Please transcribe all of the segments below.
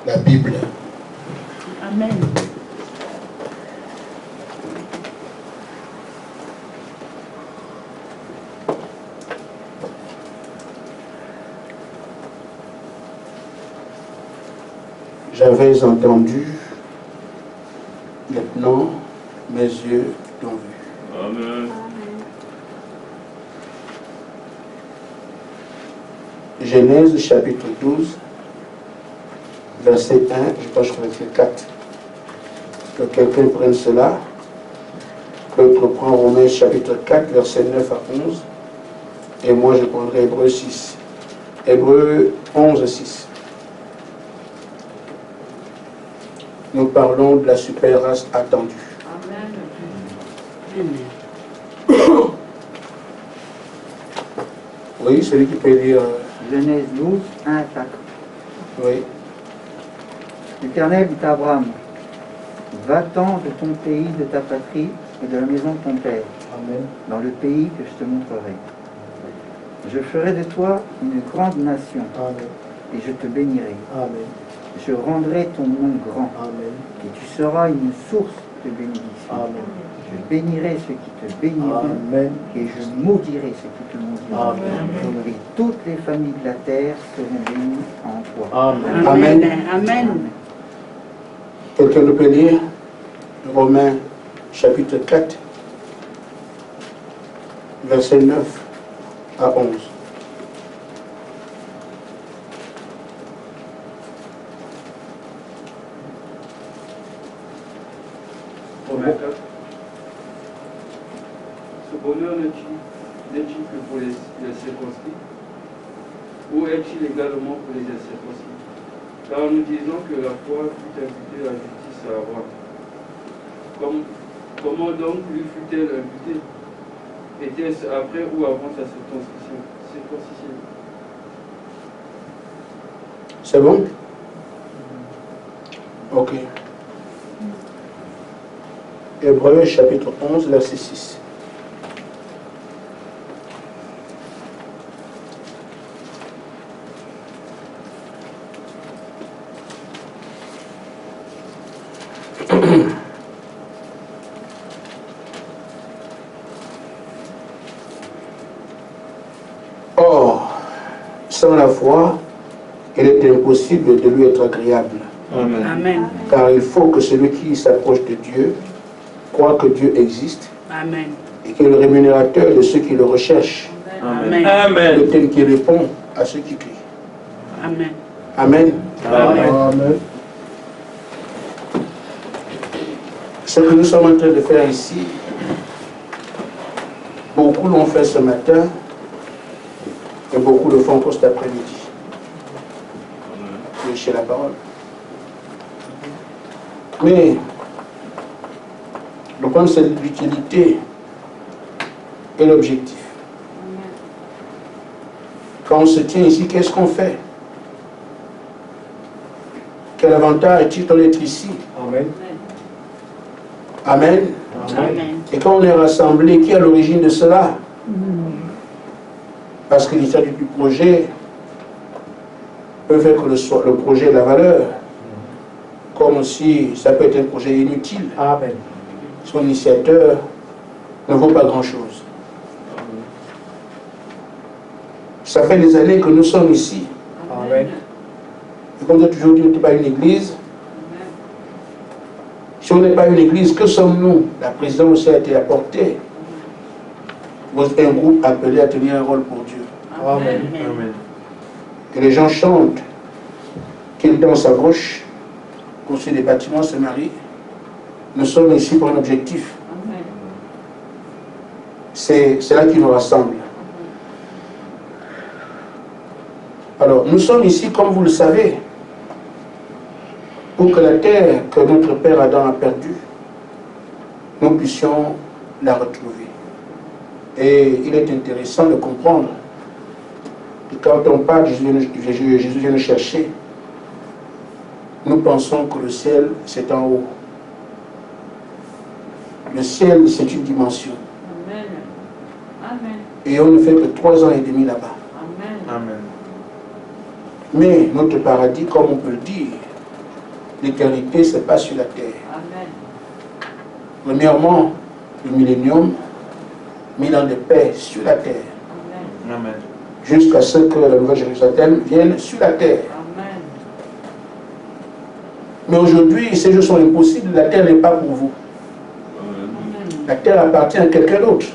la Bible. Amen. J'avais entendu, maintenant mes yeux l'ont vu. Amen. Genèse chapitre 12, verset 1, je pense que verset 4. Que quelqu'un prenne cela. L'autre prend Romains chapitre 4, verset 9 à 11. Et moi je prendrai Hébreux 6. Hébreux 11, 6. Nous parlons de la super race attendue. Amen. Oui, celui qui peut lire. Genèse 12, 1 à 4. Oui. L'Éternel dit à Abraham, va-t'en de ton pays, de ta patrie et de la maison de ton père, Amen. dans le pays que je te montrerai. Je ferai de toi une grande nation Amen. et je te bénirai. Amen. Je rendrai ton nom grand Amen. et tu seras une source de bénédiction. Amen. Je bénirai ceux qui te béniront Amen. et je maudirai ceux qui te maudiront. Amen. Et toutes les familles de la terre seront bénies en toi. Amen. Amen. Amen. Amen. Quelqu'un nous peut lire Romains chapitre 4, verset 9 à 11. Romains 4. Ce bonheur n'est-il que pour les circoncis, ou est-il également pour les incirconcis? Car nous disons que la foi fut imputée à la justice à Abraham. Comment donc lui fut-elle imputée? Était-ce après ou avant sa circoncision? C'est bon? Ok. Hébreux chapitre 11, verset 6. Or, sans la foi, il est impossible de lui être agréable. Amen. Amen. Car il faut que celui qui s'approche de Dieu croit que Dieu existe Amen. et qu'il est le rémunérateur de ceux qui le recherchent. Amen. Amen. Le thème qui répond à ceux qui crient. Amen. Amen. Amen. Ce que nous sommes en train de faire ici, beaucoup l'ont fait ce matin et beaucoup le font encore cet après-midi. Chez la parole. Mais le problème, c'est l'utilité et l'objectif. Quand on se tient ici, qu'est-ce qu'on fait? Quel avantage est-il d'être ici? Amen. Amen. Amen. Et quand on est rassemblés, qui est à l'origine de cela? Parce que l'histoire du projet peut faire que le projet ait la valeur, comme si ça peut être un projet inutile. Amen. Son initiateur ne vaut pas grand-chose. Ça fait des années que nous sommes ici. Amen. Et comme j'ai toujours dit, on n'est pas une église. Si on n'est pas une église, que sommes-nous? La présidence aussi a été apportée. Vous êtes un groupe appelé à tenir un rôle pour Dieu. Amen. Amen. Que les gens chantent, qu'ils dansent à gauche, construisent des bâtiments, se marient. Nous sommes ici pour un objectif. C'est là qui nous rassemble. Alors, nous sommes ici, comme vous le savez, pour que la terre que notre père Adam a perdue, nous puissions la retrouver. Et il est intéressant de comprendre que quand on parle, Jésus vient nous chercher, nous pensons que le ciel, c'est en haut. Le ciel, c'est une dimension. Amen. Amen. Et on ne fait que 3 ans et demi là-bas. Amen. Amen. Mais notre paradis, comme on peut le dire, l'éternité, ce n'est pas sur la terre. Amen. Premièrement, le millénium, mis dans de paix sur la terre. Amen. Amen. Jusqu'à ce que la Nouvelle Jérusalem vienne sur la terre. Amen. Mais aujourd'hui, ces jours sont impossibles, la terre n'est pas pour vous. La terre appartient à quelqu'un d'autre.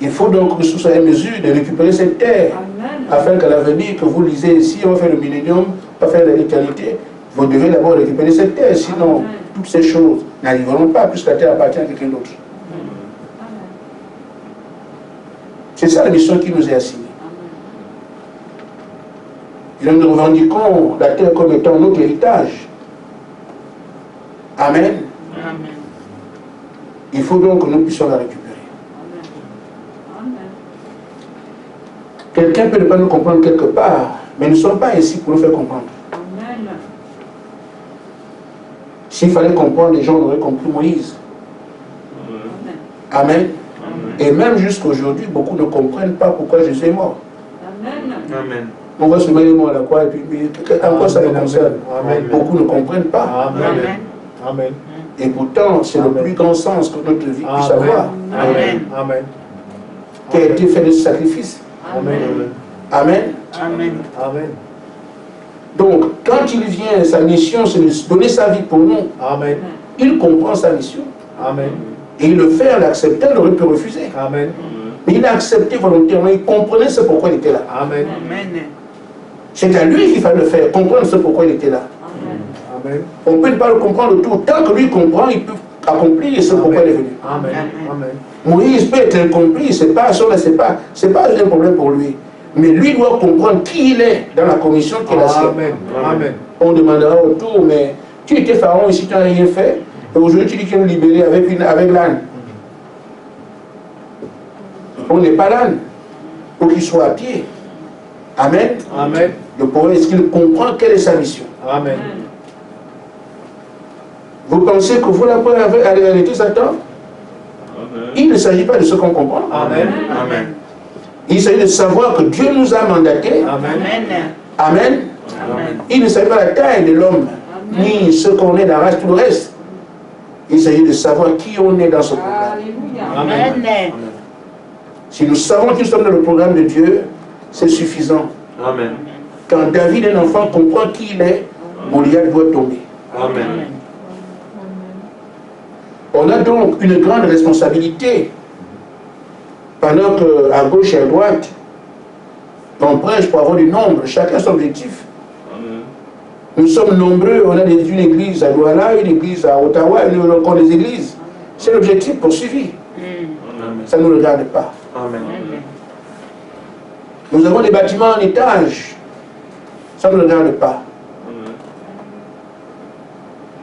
Il faut donc que vous soyez en mesure de récupérer cette terre, Amen. afin qu'à l'avenir que vous lisez ici, on va faire le millénium, on va faire l'éternité, vous devez d'abord récupérer cette terre, sinon Amen. toutes ces choses n'arriveront pas, puisque la terre appartient à quelqu'un d'autre. Amen. C'est ça la mission qui nous est assignée. Amen. Et nous revendiquons la terre comme étant notre héritage. Amen. Amen. Il faut donc que nous puissions la récupérer. Amen. Quelqu'un peut ne pas nous comprendre quelque part, mais nous ne sommes pas ici pour nous faire comprendre. Amen. S'il fallait comprendre, les gens auraient compris Moïse. Amen. Amen. Et même jusqu'aujourd'hui, beaucoup ne comprennent pas pourquoi Jésus est mort. Amen. Amen. On va se mettre mort à la croix et puis, mais en quoi ça nous concerne? Amen. Beaucoup ne comprennent pas. Amen. Amen. Et pourtant, c'est le Amen. plus grand sens que notre vie puisse Amen. avoir, Amen. Amen. qui a été fait de ce sacrifice. Amen. Amen. Amen. Amen. Donc, quand il vient, sa mission, c'est de donner sa vie pour nous. Amen. Il comprend sa mission. Amen. Et il le fait en l'acceptant, il aurait pu refuser. Amen. Mais il a accepté volontairement, il comprenait ce pourquoi il était là. Amen. Amen. C'est à lui qu'il fallait le faire, comprendre ce pourquoi il était là. Amen. Amen. On ne peut pas le comprendre tout. Tant que lui comprend, il peut accomplir ce pourquoi il est venu. Amen. Amen. Moïse peut être incompris, c'est pas un problème pour lui. Mais lui doit comprendre qui il est dans la commission qui est la sienne. Amen. Amen. On demandera autour, mais tu étais pharaon ici, tu n'as rien fait. Et aujourd'hui, tu dis qu'il nous libérer avec l'âne. On n'est pas l'âne. Pour qu'il soit à pied. Amen. Amen. Le problème, est-ce qu'il comprend quelle est sa mission? Amen. Vous pensez que vous l'avez arrêté Satan? Il ne s'agit pas de ce qu'on comprend. Amen. Amen. Il s'agit de savoir que Dieu nous a mandatés. Amen. Amen. Amen. Il ne s'agit pas de la taille de l'homme, ni ce qu'on est dans la race, tout le reste. Il s'agit de savoir qui on est dans ce programme. Alléluia. Amen. Amen. Si nous savons que nous sommes dans le programme de Dieu, c'est suffisant. Amen. Quand David, un enfant, comprend qui il est, Goliath doit tomber. Amen. On a donc une grande responsabilité. Pendant qu'à gauche et à droite, on prêche pour avoir du nombre, chacun son objectif. Nous sommes nombreux, on a une église à Douala, une église à Ottawa, nous avons encore des églises. C'est l'objectif poursuivi. Amen. Ça ne nous regarde pas. Amen. Nous avons des bâtiments en étage. Ça ne nous regarde pas.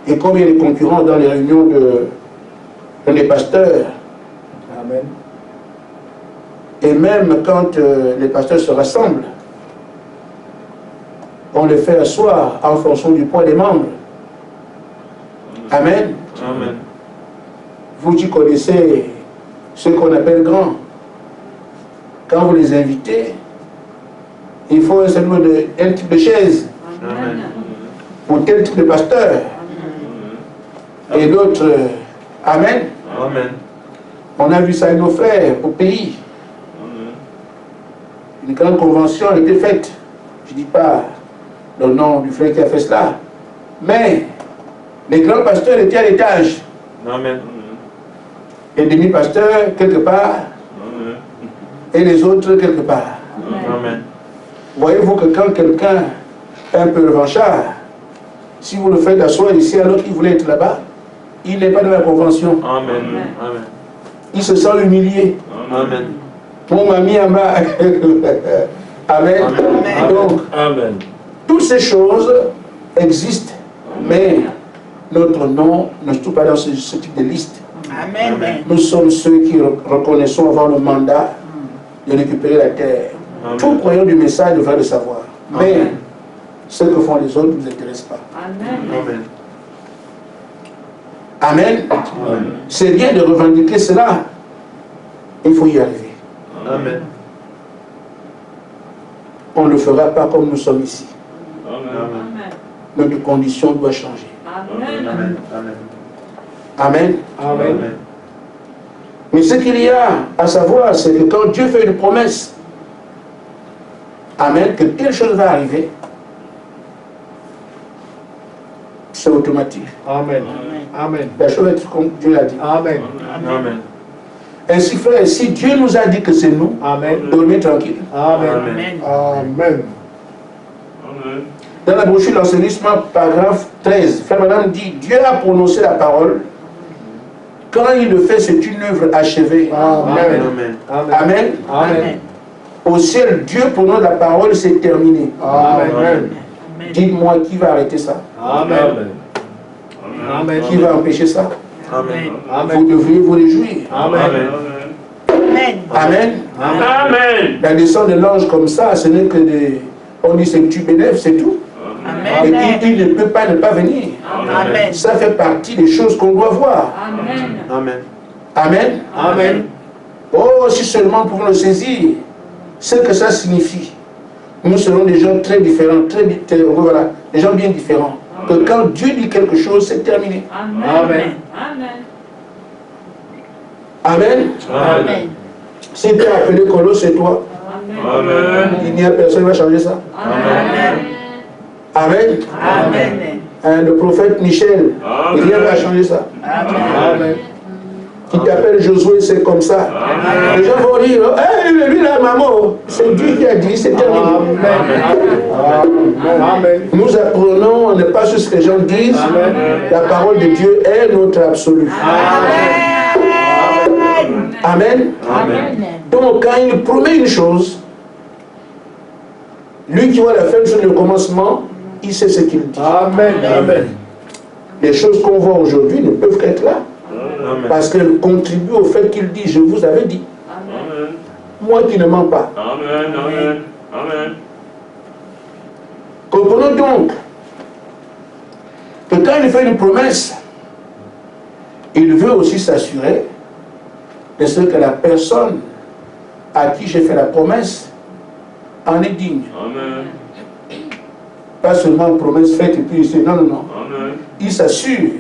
Et combien de concurrents dans les réunions des pasteurs. Amen. Et même quand les pasteurs se rassemblent, on les fait asseoir en fonction du poids des membres. Amen. Amen. Vous qui connaissez ce qu'on appelle grands, quand vous les invitez, il faut un certain nombre un type de chaise Amen. pour tel type de pasteur. Et d'autres, Amen. Amen. On a vu ça avec nos frères au pays. Une grande convention a été faite. Je ne dis pas le nom du frère qui a fait cela. Mais les grands pasteurs étaient à l'étage. Amen. Les demi-pasteurs quelque part et les autres quelque part. Amen. Voyez-vous que quand quelqu'un est un peu revanchard, si vous le faites asseoir ici alors qu'il voulait être là-bas, il n'est pas dans la convention. Amen. Amen. Il se sent humilié. Amen. Mon mamie en bas. Amen. Amen. Donc, Amen. toutes ces choses existent, mais notre nom ne se trouve pas dans ce type de liste. Amen. Nous sommes ceux qui reconnaissons avoir le mandat de récupérer la terre. Amen. Tout croyant du message devrait le savoir. Mais Amen. ce que font les autres ne nous intéresse pas. Amen. Amen. Amen. Amen. C'est bien de revendiquer cela. Il faut y arriver. Amen. On ne le fera pas comme nous sommes ici. Amen. Amen. notre condition doit changer. Amen. Amen. Amen. Amen. Amen. Amen. Mais ce qu'il y a à savoir, c'est que quand Dieu fait une promesse, Amen, que telle chose va arriver, c'est automatique. Amen. Amen. La chose est comme Dieu l'a dit. Amen. Amen. Ainsi, frère, si Dieu nous a dit que c'est nous, Amen. dormez tranquille. Amen. Amen. Amen. Dans la brochure l'enseignement, paragraphe 13, frère madame dit, Dieu a prononcé la parole. Quand il le fait, c'est une œuvre achevée. Amen. Amen. Amen. Amen. Amen. Au ciel, Dieu prononce la parole, c'est terminé. Amen. Amen. Dites-moi qui va arrêter ça? Amen. Amen. Qui va empêcher ça? Amen. Amen. Vous devriez vous réjouir. Amen. Amen. Amen. Amen. La descente de l'ange comme ça, ce n'est que des... On dit c'est que tu bénéfices, c'est tout. Et Amen. il ne peut pas ne pas venir. Amen. Ça fait partie des choses qu'on doit voir. Amen. Amen. Amen. Amen. Oh, si seulement nous pouvons le saisir, ce que ça signifie. Nous serons des gens très différents, voilà, des gens bien différents. Que quand Dieu dit quelque chose, c'est terminé. Amen. Amen. Amen. Amen. Si tu es appelé Colo, c'est toi. Amen. Il n'y a personne qui va changer ça. Amen. Amen. Amen. Hein, le prophète Michel, rien ne va changer ça. Amen. Qui t'appelle Josué, c'est comme ça. Les gens vont dire, hey, lui là, maman, c'est Dieu qui a dit, c'est terminé. Amen. Nous apprenons, on n'est pas sur ce que les gens disent. La parole de Dieu est notre absolu. Amen. Amen. Donc, quand il promet une chose, lui qui voit la fin sur le commencement, il sait ce qu'il dit. Amen. Amen. Les choses qu'on voit aujourd'hui ne peuvent qu'être là. Amen. Parce qu'elles contribuent au fait qu'il dit, je vous avais dit. Amen. Moi qui ne mens pas. Amen. Amen. Amen. Comprenons donc que quand il fait une promesse, il veut aussi s'assurer de ce que la personne à qui j'ai fait la promesse en est digne. Amen. Pas seulement une promesse faite et puis il dit non, non, non. Amen. Il s'assure.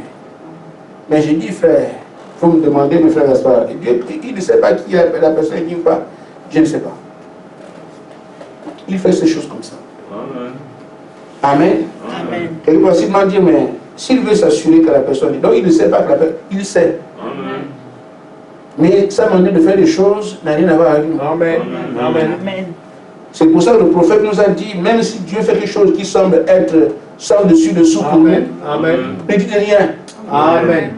Mais j'ai dit, frère, il faut me demander, mes frères et sœurs. Il ne sait pas qui est la personne qui ou pas. Je ne sais pas. Il fait ces choses comme ça. Amen. Amen. Amen. Et il va aussi dire, mais s'il veut s'assurer que la personne dit, donc il ne sait pas que la personne, il sait. Amen. Mais sa manière de faire les choses n'a rien à voir avec nous. Amen. Amen. Amen. C'est pour ça que le prophète nous a dit, même si Dieu fait quelque chose qui semble être sans dessus dessous pour nous, Amen. Amen. ne dites rien. Amen.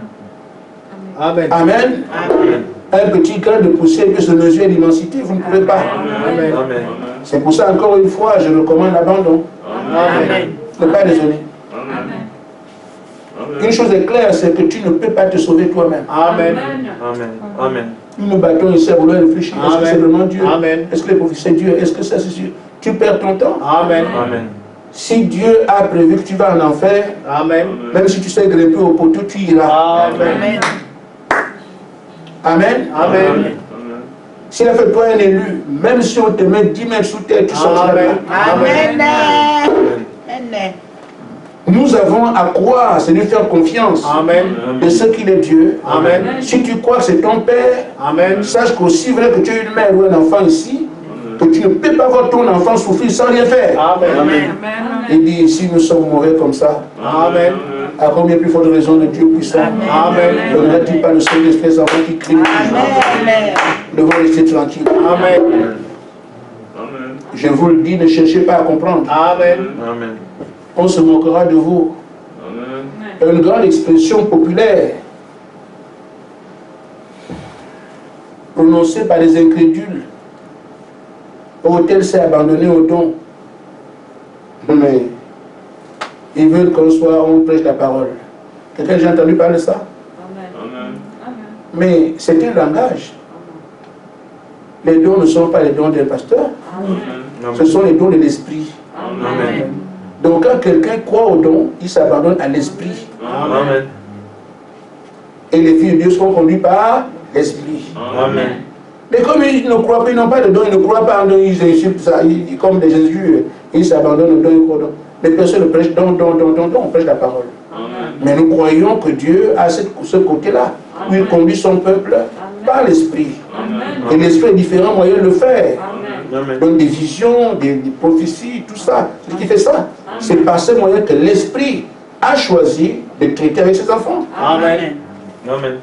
Amen. Amen. Amen. Un petit grain de poussière peut se mesurer à l'immensité, vous ne pouvez pas. Amen. Amen. C'est pour ça, encore une fois, je recommande l'abandon. Amen. Ne pas raisonner. Amen. Une chose est claire, c'est que tu ne peux pas te sauver toi-même. Amen. Amen. Amen. Nous nous battons ici à vouloir réfléchir. Est-ce que c'est vraiment Dieu? Amen. Est-ce que les profils c'est Dieu? Est-ce que ça c'est sûr? Tu perds ton temps. Amen. Amen. Si Dieu a prévu que tu vas en enfer, Amen. même si tu sais grimper au poteau, tu iras. Amen. Amen. Amen. S'il a fait de toi un élu, même si on te met 10 mètres sous terre, tu sortiras de là. Amen. Amen. Nous avons à croire, c'est lui faire confiance Amen. de ce qu'il est Dieu. Amen. Si tu crois que c'est ton Père, Amen. sache qu'aussi vrai que tu es une mère ou un enfant ici, que tu ne peux pas voir ton enfant souffrir sans rien faire. Amen. Amen. Il dit, si nous sommes mauvais comme ça, Amen. à combien plus forte raison de Dieu puissant Amen. ne donnerait-il pas le Saint-Esprit aux enfants qui crient Amen. devant rester tranquille. Amen. Je vous le dis, ne cherchez pas à comprendre. Amen. Amen. On se moquera de vous. Une grande expression populaire prononcée par les incrédules. Tel s'est abandonné au don. Mais ils veulent qu'on soit, on prêche la parole. Quelqu'un a déjà entendu parler de ça? Mais c'est un langage. Les dons ne sont pas les dons d'un pasteur. Ce sont les dons de l'esprit. Amen. Donc quand quelqu'un croit au don, il s'abandonne à l'esprit. Amen. Et les filles de Dieu seront conduites par l'esprit. Amen. Mais comme ils ne croient pas, ils n'ont pas de don, ils ne croient pas en don, ils insultent ça, comme des Jésus, ils s'abandonnent au don, ils croient au don. les personnes prêchent on prêche la parole. Amen. Mais nous croyons que Dieu a ce côté-là, où il conduit son peuple par l'Esprit. Et l'Esprit est différent moyen de le faire. Amen. Donc des visions, des prophéties, tout ça. C'est ce qui fait ça. C'est par ce moyen que l'Esprit a choisi de traiter avec ses enfants. Amen. Amen.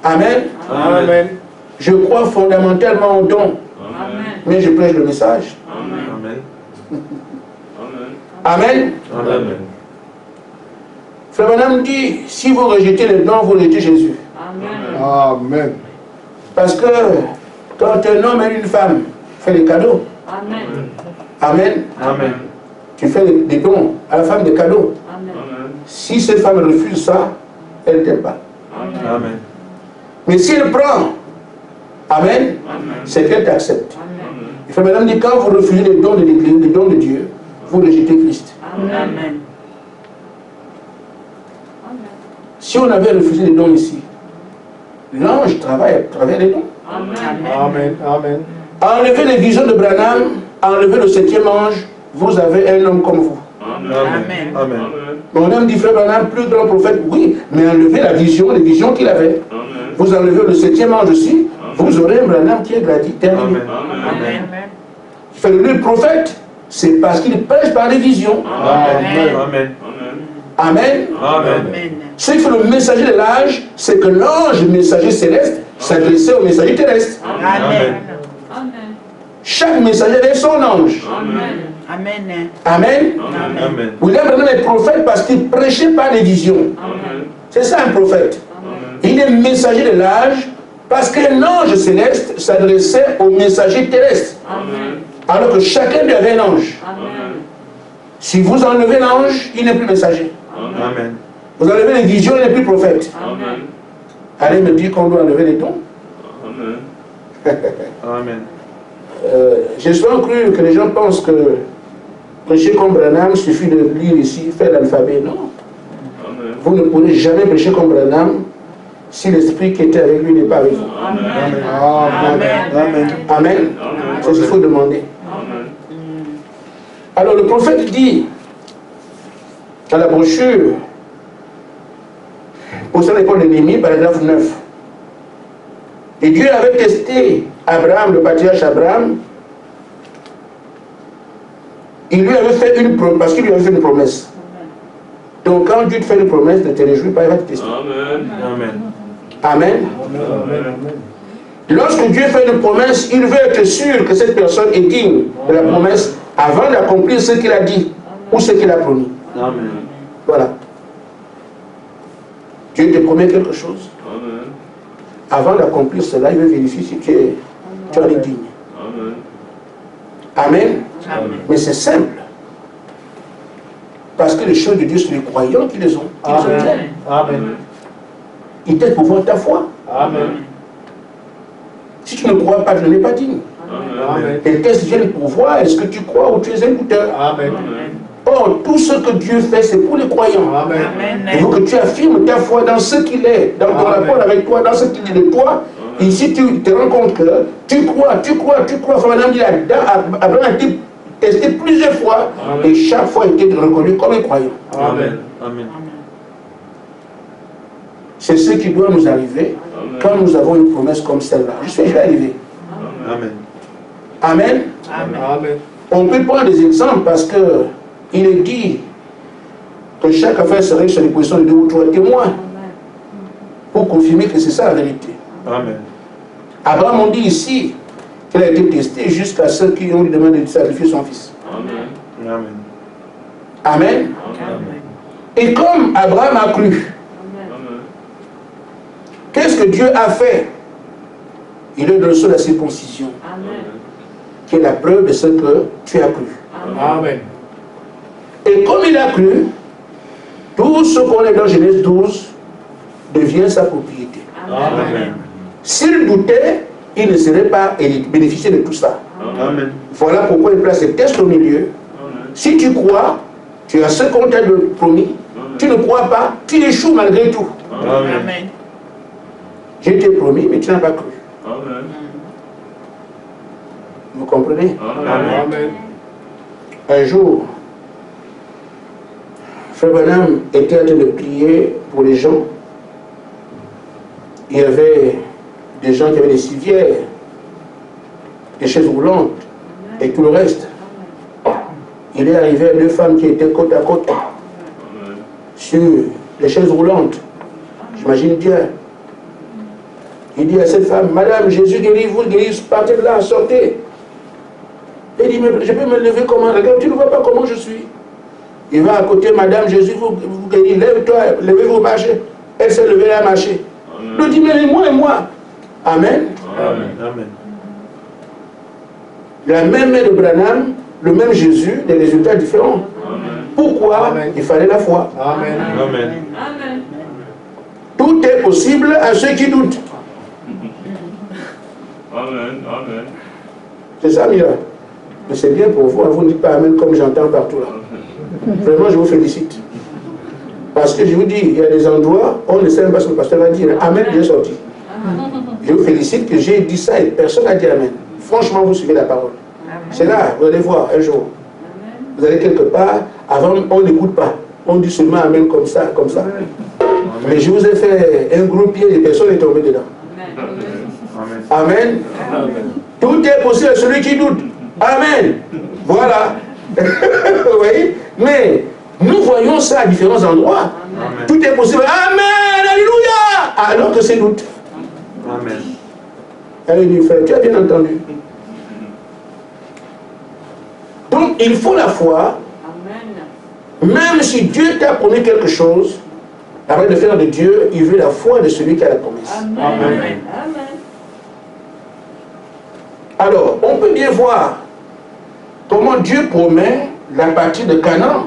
Amen. Amen. Je crois fondamentalement au don, mais je prêche le message. Amen. Amen. Amen. Frère Branham dit, si vous rejetez le don, vous rejetez Jésus. Amen. Parce que quand un homme et une femme font des cadeaux, Amen, Amen. tu fais des dons à la femme des cadeaux. Si cette femme refuse ça, elle ne t'aime pas. Amen. Mais si elle prend, Amen, c'est qu'elle t'accepte. Il faut maintenant dire, quand vous refusez les dons de l'Église, les dons de Dieu, vous rejetez Christ. Amen. Si on avait refusé les dons ici, l'ange travaille à travers les dons. Amen. Amen. Enlevez les visions de Branham, enlevez le 7e ange, vous avez un homme comme vous. Amen. Amen. Mon homme dit, frère Branham, plus grand prophète, oui, mais enlevez la vision, les visions qu'il avait. Vous enlevez le 7e ange aussi, vous aurez un Branham qui est gratuit, terminé. Amen. Il fait le prophète, c'est parce qu'il prêche par les visions. Amen. Amen. Amen. Amen. Ce qui fait le messager de l'âge, c'est que l'ange messager céleste s'adressait au messager terrestre. Amen. Chaque messager avait son ange. Amen. Amen. Amen. William Branham est prophète parce qu'il prêchait par les visions. C'est ça un prophète. Il est messager de l'âge parce qu'un ange céleste s'adressait au messager terrestre. Alors que chacun d'eux avait un ange. Si vous enlevez l'ange, il n'est plus messager. Amen. Vous enlevez les visions, il n'est plus prophète. Allez me dire qu'on doit enlever les dons. Amen. J'ai souvent cru que les gens pensent que prêcher comme Branham suffit de lire ici, faire l'alphabet. Non. Vous ne pourrez jamais prêcher comme Branham si l'esprit qui était avec lui n'est pas avec vous. Amen. Amen. Amen. C'est ce qu'il faut demander. Alors le prophète dit dans la brochure, pour ça l'école de Néhémie, paragraphe 9. Et Dieu avait testé Abraham, le patriarche Abraham. Il lui avait fait une promesse, parce qu'il lui avait fait une promesse. Donc quand Dieu te fait une promesse, ne te réjouis pas, il va te tester. Amen. Amen. Lorsque Dieu fait une promesse, il veut être sûr que cette personne est digne de la promesse avant d'accomplir ce qu'il a dit ou ce qu'il a promis. Amen. Voilà. Dieu te promet quelque chose. Avant d'accomplir cela, il veut vérifier si tu en es digne. Amen. Mais c'est simple. Parce que les choses de Dieu, c'est les croyants qui les ont. Qui les obtiennent. Amen. Il t'aide pour voir ta foi. Amen. Si tu ne crois pas, tu n'es pas digne. Amen. Les tests viennent pour voir est-ce que tu crois ou tu es un douteur. Amen. Or, tout ce que Dieu fait, c'est pour les croyants. Amen. Il faut que tu affirmes ta foi dans ce qu'il est, dans ton rapport avec toi, dans ce qu'il est de toi. Et si tu te rends compte que tu crois, Abraham dit, Abraham a été testé plusieurs fois, et chaque fois il était reconnu comme un croyant. Amen. Amen. C'est ce qui doit nous arriver quand nous avons une promesse comme celle-là. Je vais arriver. Amen. Amen. Amen. On peut prendre des exemples parce que il est dit que chaque affaire serait sur les positions de 2 ou 3 témoins pour confirmer que c'est ça la vérité. Amen. Abraham, on dit ici qu'il a été testé jusqu'à ceux qui ont lui demandé de sacrifier son fils. Amen. Amen. Et comme Abraham a cru, qu'est-ce que Dieu a fait? Il lui donne la circoncision, qui est la preuve de ce que tu as cru. Amen. Et comme il a cru, tout ce qu'on est dans Genèse 12 devient sa propriété. Amen. S'il doutait, il ne serait pas bénéficié de tout ça. Amen. Voilà pourquoi il place ce test au milieu. Si tu crois, tu as ce qu'on t'a promis. Tu ne crois pas, tu échoues malgré tout. Amen. Je t'ai promis, mais tu n'as pas cru. Vous comprenez? Amen. Un jour, Frère Branham était en train de prier pour les gens. Il y avait des gens qui avaient des civières, des chaises roulantes et tout le reste. Il est arrivé à 2 femmes qui étaient côte à côte sur les chaises roulantes. J'imagine bien. Il dit à cette femme, Madame, Jésus guérit, vous guérissez, partez de là, sortez. Il dit, mais je peux me lever comment? Regarde, tu ne vois pas comment je suis. Il va à côté, Madame, Jésus vous guérit, lève-toi, levez-vous, marchez. Elle s'est levée là, marcher. Il dit, mais moi et moi. Amen. Amen. Amen. La même main de Branham, le même Jésus, des résultats différents. Amen. Pourquoi? Amen. Il fallait la foi. Amen. Amen. Amen. Tout est possible à ceux qui doutent. Amen. Amen. C'est ça, Mira. Mais c'est bien pour vous, vous ne dites pas Amen comme j'entends partout là. Vraiment, je vous félicite. Parce que je vous dis, il y a des endroits, on ne sait même pas ce que le pasteur va dire. Amen, bien sorti. Je vous félicite que j'ai dit ça et personne n'a dit Amen. Franchement, vous suivez la parole. C'est là, vous allez voir un jour. Vous allez quelque part, avant, on n'écoute pas. On dit seulement Amen comme ça, comme ça. Mais je vous ai fait un gros pied et personne n'est tombé dedans. Amen. Amen. Amen. Tout est possible à celui qui doute. Amen. Voilà. Vous voyez? Mais nous voyons ça à différents endroits. Amen. Tout est possible. Amen. Alléluia. Alors que c'est doute. Amen. Elle dit, frère, tu as bien entendu. Donc, il faut la foi. Même si Dieu t'a promis quelque chose, avant de faire de Dieu, il veut la foi de celui qui a la promesse. Amen. Alors, on peut bien voir comment Dieu promet la partie de Canaan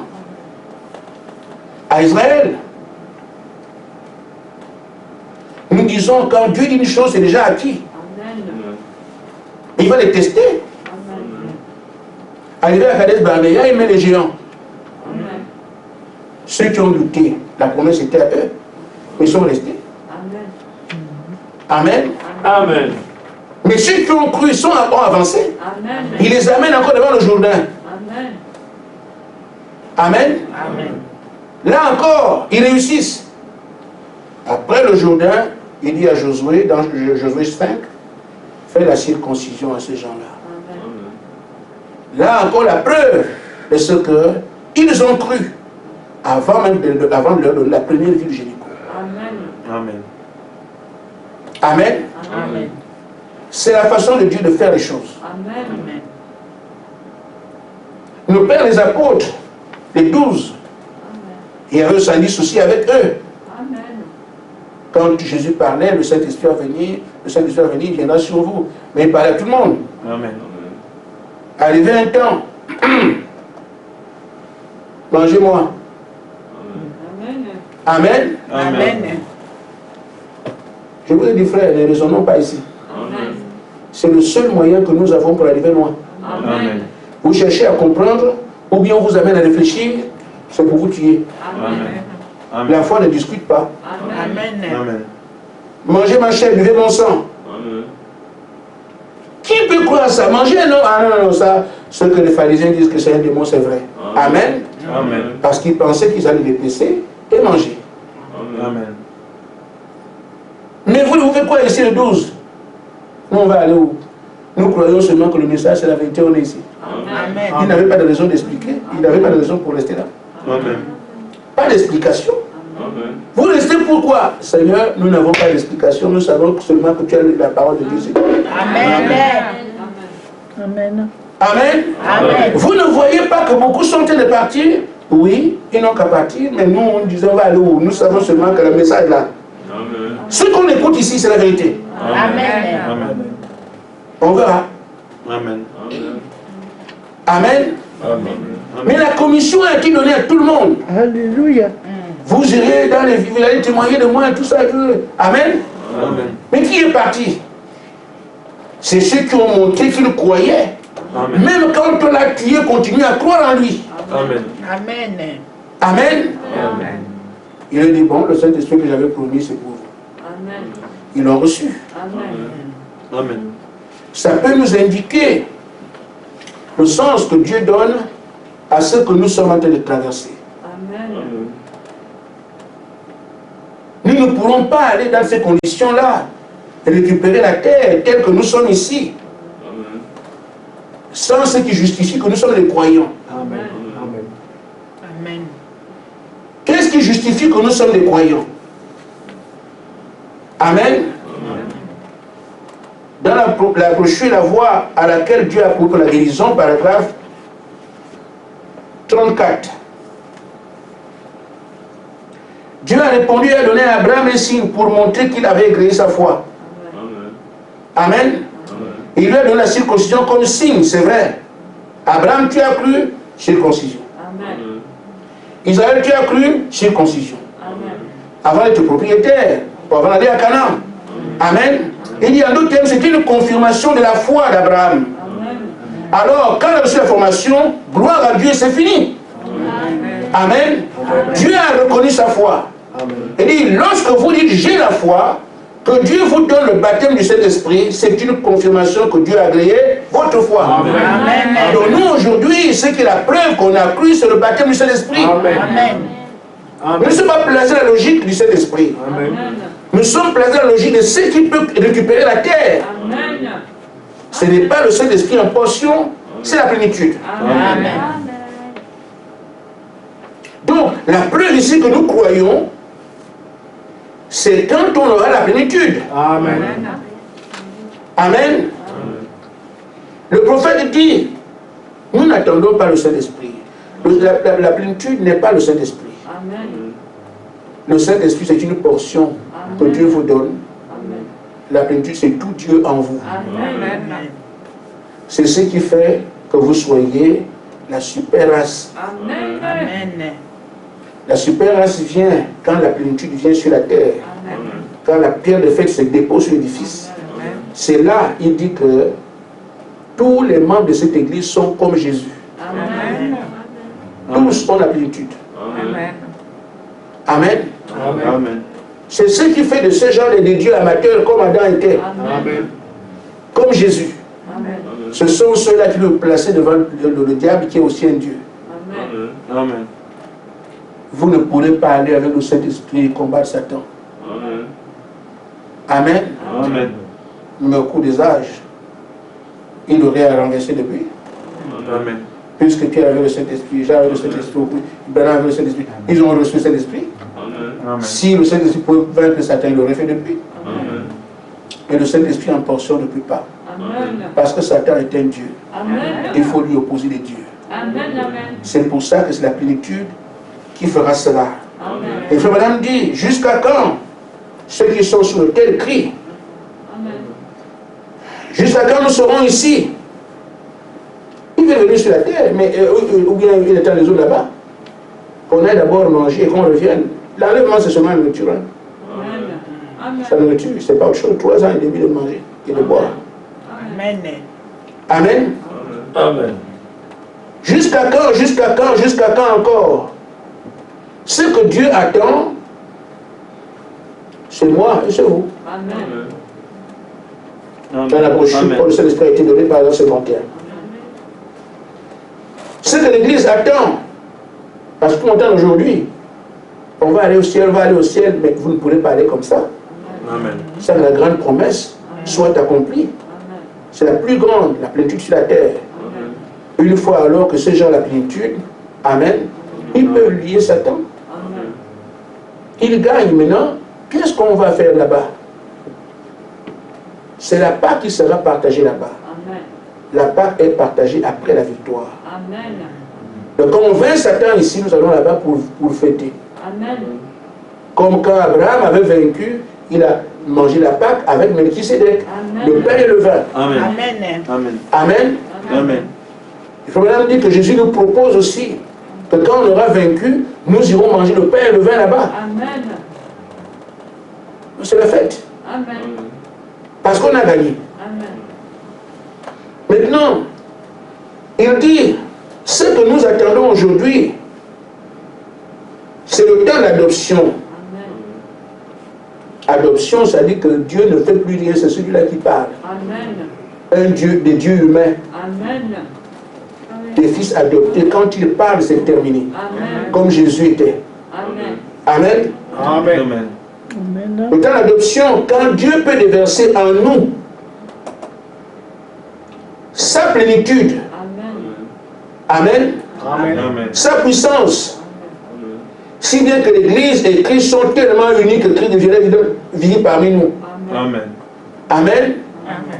à Israël. Nous disons, quand Dieu dit une chose, c'est déjà acquis. Il va les tester. Arrivé à Kadesh Barnea, il met les géants. Ceux qui ont douté, la promesse était à eux. Mais ils sont restés. Amen. Amen. Mais ceux qui ont cru ont avancé. Il les amène encore devant le Jourdain. Amen. Là encore, ils réussissent. Après le Jourdain, il dit à Josué, dans Josué 5, fais la circoncision à ces gens-là. Là encore, la preuve de ce qu'ils ont cru avant même de leur donner la première ville de Jéricho. Amen. Amen. C'est la façon de Dieu de faire les choses. Nos pères, les apôtres, les 12, il y avait un syndic aussi avec eux. Quand Jésus parlait, le Saint-Esprit va venir, il viendra sur vous. Mais il parlait à tout le monde. Amen. Arrivé un temps, mangez-moi. Amen. Amen. Je vous ai dit, frère, ne raisonnons pas ici. C'est le seul moyen que nous avons pour arriver loin. Amen. Vous cherchez à comprendre, ou bien on vous amène à réfléchir, c'est pour vous tuer. Amen. La foi ne discute pas. Amen. Amen. Mangez ma chair, buvez mon sang. Qui peut croire ça? Manger un homme? Ah non, non, ça, ce que les pharisiens disent que c'est un démon, c'est vrai. Amen. Amen. Parce qu'ils pensaient qu'ils allaient les laisser et manger. Amen. Mais vous faites quoi ici le 12? Nous, on va aller où? Nous croyons seulement que le message, c'est la vérité, on est ici. Amen. Il n'avait pas de raison d'expliquer, il n'avait pas de raison pour rester là. Amen. Pas d'explication. Vous restez pourquoi? Seigneur, nous n'avons pas d'explication, nous savons seulement que tu as la parole de Dieu. C'est tout. Amen. Amen. Amen. Vous ne voyez pas que beaucoup sont en train de partir? Oui, ils n'ont qu'à partir, mais nous, on disait on va aller où? Nous savons seulement que le message là. Ce qu'on écoute ici, c'est la vérité. Amen. Amen. On verra. Amen. Amen. Mais la commission a été donnée à tout le monde. Alléluia. Vous irez dans les villes, vous allez témoigner de moi, tout ça. Amen. Amen. Mais qui est parti? C'est ceux qui ont montré qu'ils croyaient. Amen. Même quand on l'a tué, continue à croire en lui. Amen. Amen. Amen. Amen. Il a dit, bon, le Saint-Esprit que j'avais promis, c'est pour vous. Ils l'ont reçu. Amen. Ça peut nous indiquer le sens que Dieu donne à ce que nous sommes en train de traverser. Nous ne pourrons pas aller dans ces conditions-là et récupérer la terre telle que nous sommes ici, sans ce qui justifie que nous sommes des croyants. Amen. Amen. Amen. Qu'est-ce qui justifie que nous sommes des croyants? Amen. Dans la brochure La Voie à laquelle Dieu a proposé la guérison, paragraphe 34. Dieu a répondu et a donné à Abraham un signe pour montrer qu'il avait agréé sa foi. Amen. Il lui a donné la circoncision comme signe, c'est vrai. Abraham, tu as cru, circoncision. Amen. Israël, tu as cru, circoncision. Amen. Avant d'être propriétaire, avant d'aller à Canaan. Amen. Il dit en d'autres termes, c'est une confirmation de la foi d'Abraham. Alors, quand il a reçu la formation, gloire à Dieu, c'est fini. Amen. Dieu a reconnu sa foi. Il dit, lorsque vous dites j'ai la foi, que Dieu vous donne le baptême du Saint-Esprit, c'est une confirmation que Dieu a agréé votre foi. Amen. Donc nous aujourd'hui, ce qui est la preuve qu'on a cru, c'est le baptême du Saint-Esprit. Amen. Nous ne sommes pas placés dans la logique du Saint-Esprit. Nous sommes placés dans la logique de ce qui peut récupérer la terre. Ce n'est pas le Saint-Esprit en portion, c'est la plénitude. Amen. Donc, la preuve ici que nous croyons, c'est quand on aura la plénitude. Amen. Amen. Le prophète dit, nous n'attendons pas le Saint-Esprit. La plénitude n'est pas le Saint-Esprit. Le Saint-Esprit, c'est une portion que Dieu vous donne. La plénitude, c'est tout Dieu en vous. C'est ce qui fait que vous soyez la super race. Amen. La super race vient quand la plénitude vient sur la terre. Quand la pierre de fête se dépose sur l'édifice. C'est là, il dit que tous les membres de cette église sont comme Jésus. Amen. Tous ont la plénitude. Amen. Amen. C'est ce qui fait de ces gens des dieux amateurs comme Adam était. Amen. Comme Jésus. Ce sont ceux-là qui veulent placer devant le diable qui est aussi un Dieu. Amen. Vous ne pourrez pas aller avec le Saint-Esprit et combattre Satan. Amen. Amen. Mais au cours des âges, il aurait renversé depuis. Amen. Puisque Pierre avait le Saint-Esprit, Jean avait le Saint-Esprit, Bernard avait le Saint-Esprit, ils ont reçu le Saint-Esprit. Amen. Si le Saint-Esprit pouvait vaincre Satan, il l'aurait fait depuis. Amen. Mais le Saint-Esprit en portion ne peut pas. Parce que Satan est un Dieu. Il faut lui opposer des dieux. C'est pour ça que c'est la plénitude qui fera cela. Et frère madame dit, jusqu'à quand ceux qui sont sur le tel crient? Jusqu'à quand nous serons ici? Il veut venir sur la terre, mais ou bien il est dans les eaux là-bas. Qu'on aille d'abord manger et qu'on revienne. L'enlèvement, c'est seulement la nourriture. Ça ne nourriture, c'est pas autre chose. 3 ans et demi de manger et de boire. Amen. Amen. Amen. Jusqu'à quand, jusqu'à quand, jusqu'à quand encore? Ce que Dieu attend, c'est moi et c'est vous. Dans la brochure, pour le Saint-Esprit a été donné par le secondaire. Ce que l'Église attend, parce qu'on entend aujourd'hui, on va aller au ciel, mais vous ne pourrez pas aller comme ça. Amen. C'est la grande promesse, soit accomplie. C'est la plus grande, la plénitude sur la terre. Une fois alors que ces gens ont la plénitude, amen, ils peuvent lier Satan. Ils gagnent maintenant. Qu'est-ce qu'on va faire là-bas? C'est la part qui sera partagée là-bas. La part est partagée après la victoire. Donc quand on vainc Satan ici, nous allons là-bas pour fêter. Comme quand Abraham avait vaincu, il a mangé la Pâque avec Melchisédek, le pain et le vin. Amen. Amen. Amen. Amen. Amen. Il faut maintenant dire que Jésus nous propose aussi que quand on aura vaincu, nous irons manger le pain et le vin là-bas. C'est la fête. Parce qu'on a gagné. Maintenant, il dit, ce que nous attendons aujourd'hui, c'est le temps d'adoption. Adoption, ça dit que Dieu ne fait plus rien, c'est celui-là qui parle. Un Dieu, des dieux humains. Des fils adoptés, quand il parle, c'est terminé. Comme Jésus était. Amen. Amen. Amen. Le temps d'adoption, quand Dieu peut déverser en nous sa plénitude. Amen. Amen. Amen. Sa puissance. Si bien que l'Église et Christ sont tellement unis que Christ deviendrait vivre parmi nous. Amen. Amen. Amen.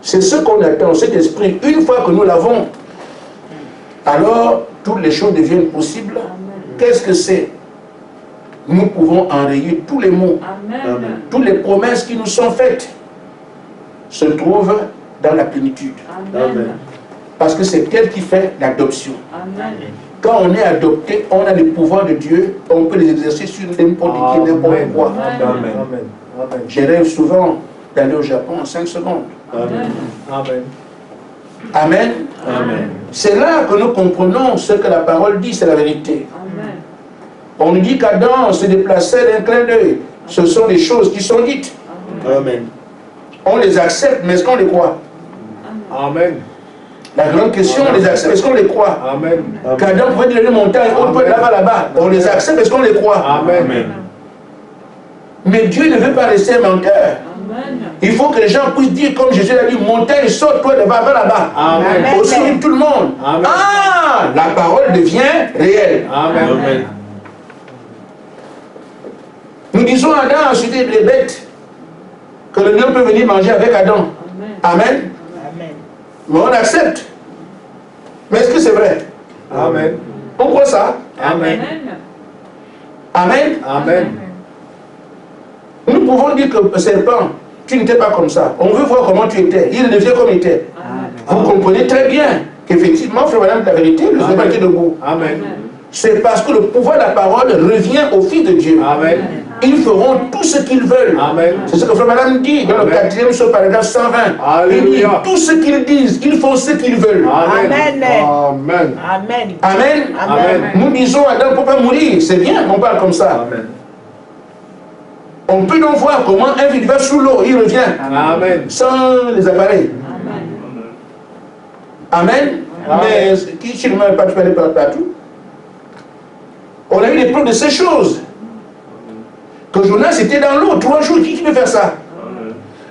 C'est ce qu'on attend, cet esprit. Une fois que nous l'avons, alors toutes les choses deviennent possibles. Qu'est-ce que c'est? Nous pouvons enrayer tous les mots, Amen. toutes les promesses qui nous sont faites se trouvent dans la plénitude. Amen. Parce que c'est elle qui fait l'adoption. Amen. Quand on est adopté, on a les pouvoirs de Dieu, on peut les exercer sur n'importe qui, n'importe quoi. Amen. Amen. Je rêve souvent d'aller au Japon en 5 secondes. Amen. Amen. Amen. Amen. C'est là que nous comprenons ce que la parole dit, c'est la vérité. On nous dit qu'Adam se déplaçait d'un clin d'œil. Ce sont des choses qui sont dites. Amen. On les accepte, mais est-ce qu'on les croit? Amen. La grande question, on les accepte, est-ce qu'on les croit? Amen. Qu'Adam pouvait dire les montagnes, on peut là-bas. On les accepte, est-ce qu'on les croit? Amen. Mais Dieu ne veut pas rester un menteur. Il faut que les gens puissent dire, comme Jésus l'a dit, montagne, saute-toi va là-bas. Amen. Aussi tout le monde. Amen. Ah, la parole devient réelle. Amen. Amen. Nous disons à Adam, ensuite les bêtes, que le lion peut venir manger avec Adam. Amen. Amen. Mais on accepte. Mais est-ce que c'est vrai? Amen. On croit ça? Amen. Amen. Amen. Nous pouvons dire que le serpent, tu n'étais pas comme ça. On veut voir comment tu étais. Il devient comme il était. Vous comprenez très bien qu'effectivement, frère madame, la vérité, le serpent était debout. Amen. C'est parce que le pouvoir de la parole revient au Fils de Dieu. Amen. Ils feront tout ce qu'ils veulent. Amen. C'est ce que frère madame dit dans le 4e sur paragraphe 120. Il dit, Alléluia. tout ce qu'ils disent, ils font ce qu'ils veulent. Amen. Amen. Amen. Amen. Amen. Amen. Nous disons Adam ne peut pas mourir. C'est bien qu'on parle comme ça. Amen. On peut donc voir comment un vide va sous l'eau, il revient Amen. sans les appareils. Amen. Mais qui chez nous n'a pas aller partout? On a eu des preuves de ces choses. Que Jonas était dans l'eau 3 jours. Qui peut faire ça?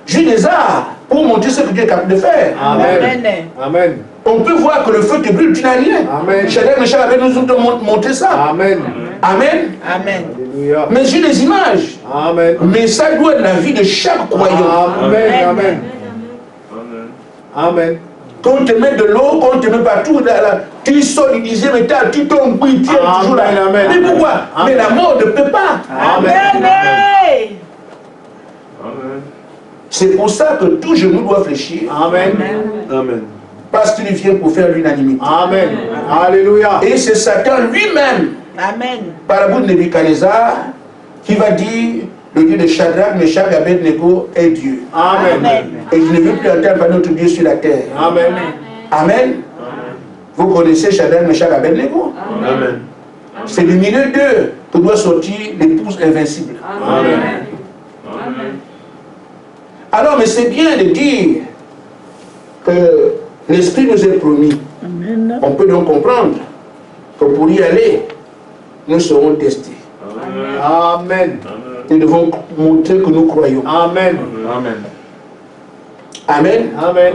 Juste des arts pour montrer ce que Dieu est capable de faire. Amen. Amen. On peut voir que le feu te brûle, tu n'as rien. Amen. Shadrach, Meshach, Abednego nous ont montré ça. Amen. Amen. Amen. Alléluia. Mais j'ai des images. Amen. Mais ça doit être la vie de chaque croyant. Amen. Amen. Amen. Quand on te met de l'eau, quand on te met partout, là, tu sors du 10e étage, tu tombes, puis tu es toujours là. Amen. Mais pourquoi? Amen. Mais la mort ne peut pas. Amen. Amen. C'est pour ça que tout genou doit fléchir. Amen. Amen. Parce qu'il vient pour faire l'unanimité. Amen. Alléluia. Et c'est Satan lui-même, Amen. par la bouche de Nebuchadnezzar, qui va dire le Dieu de Shadrach, Meshach, Abednego est Dieu. Amen. Et je ne veux plus entendre parler notre Dieu sur la terre. Amen. Amen. Vous connaissez Shadrach, Meshach, Abednego? Amen. C'est du milieu d'eux que doit sortir l'épouse invincible. Amen. Alors, mais c'est bien de dire que l'Esprit nous est promis. Amen. On peut donc comprendre que pour y aller, nous serons testés. Amen. Nous devons montrer que nous croyons. Amen. Amen. Amen. Amen.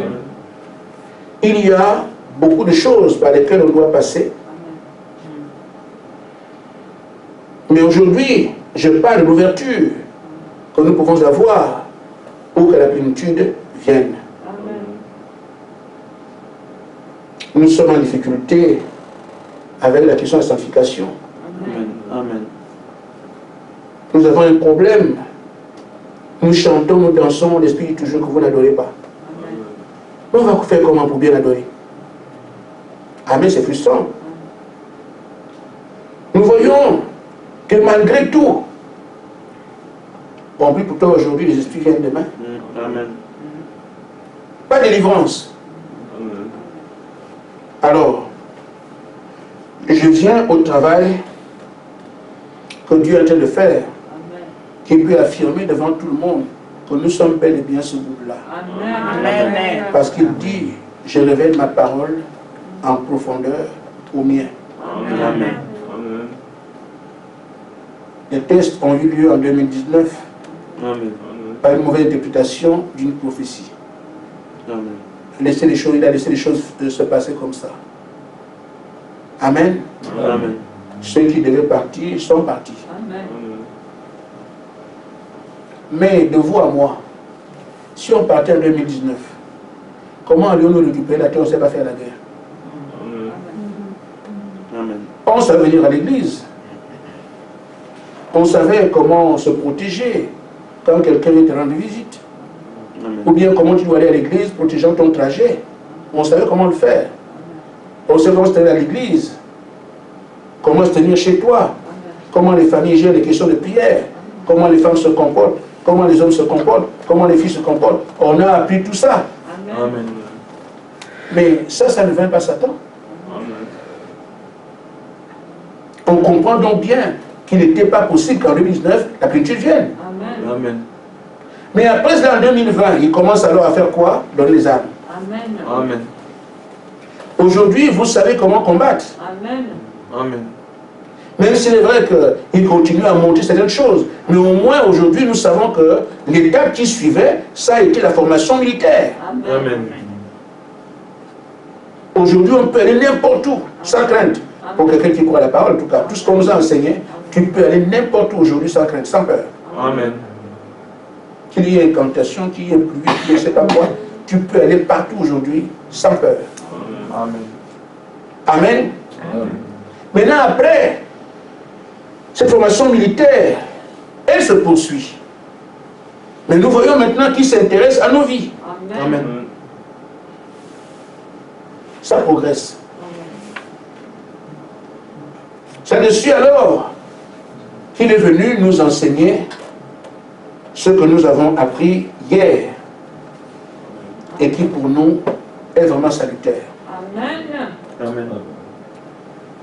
Il y a beaucoup de choses par lesquelles on doit passer. Mais aujourd'hui, je parle de l'ouverture que nous pouvons avoir pour que la plénitude vienne. Nous sommes en difficulté avec la question de la sanctification. Amen. Amen. Nous avons un problème. Nous chantons, nous dansons, l'Esprit dit toujours que vous n'adorez pas. Mais on va faire comment pour bien adorer? Amen, c'est frustrant. Nous voyons que malgré tout, on prie pour toi aujourd'hui, les esprits viennent demain. Amen. Pas de délivrance. Amen. Alors, je viens au travail que Dieu est en train de faire, qui peut affirmer devant tout le monde que nous sommes bel et bien ce groupe-là. Amen. Parce qu'il dit, je révèle ma parole en profondeur au mien. Amen. Les tests ont eu lieu en 2019 Amen. par une mauvaise interprétation d'une prophétie. Amen. Il a laissé les choses se passer comme ça. Amen. Amen. Ceux qui devaient partir sont partis. Amen. Mais de vous à moi, si on partait en 2019, comment allions-nous récupérer la terre? On ne sait pas faire la guerre. Amen. On savait venir à l'église. On savait comment se protéger quand quelqu'un vient te rendre visite. Amen. Ou bien comment tu dois aller à l'église protégeant ton trajet. On savait comment le faire. On savait comment se tenir à l'église. Comment se tenir chez toi. Comment les familles gèrent les questions de prière. Comment les femmes se comportent. Comment les hommes se comportent. Comment les filles se comportent. On a appris tout ça. Amen. Mais ça ne vient pas Satan. Amen. On comprend donc bien qu'il n'était pas possible qu'en 2019, la plénitude vienne. Amen. Mais après cela, en 2020, il commence alors à faire quoi? Donner les armes. Amen. Aujourd'hui, vous savez comment combattre. Amen. Même s'il est vrai qu'il continue à monter certaines choses. Mais au moins, aujourd'hui, nous savons que l'étape qui suivait, ça a été la formation militaire. Amen. Aujourd'hui, on peut aller n'importe où, sans crainte. Pour quelqu'un qui croit à la parole, en tout cas, tout ce qu'on nous a enseigné, tu peux aller n'importe où aujourd'hui sans crainte, sans peur. Amen. Qu'il y ait incantation, qu'il y ait pluie, je ne sais pas quoi, tu peux aller partout aujourd'hui sans peur. Amen. Amen. Maintenant, après, cette formation militaire, elle se poursuit. Mais nous voyons maintenant qu'il s'intéresse à nos vies. Amen. Ça progresse. C'est dessus alors qu'il est venu nous enseigner ce que nous avons appris hier et qui pour nous est vraiment salutaire. Amen.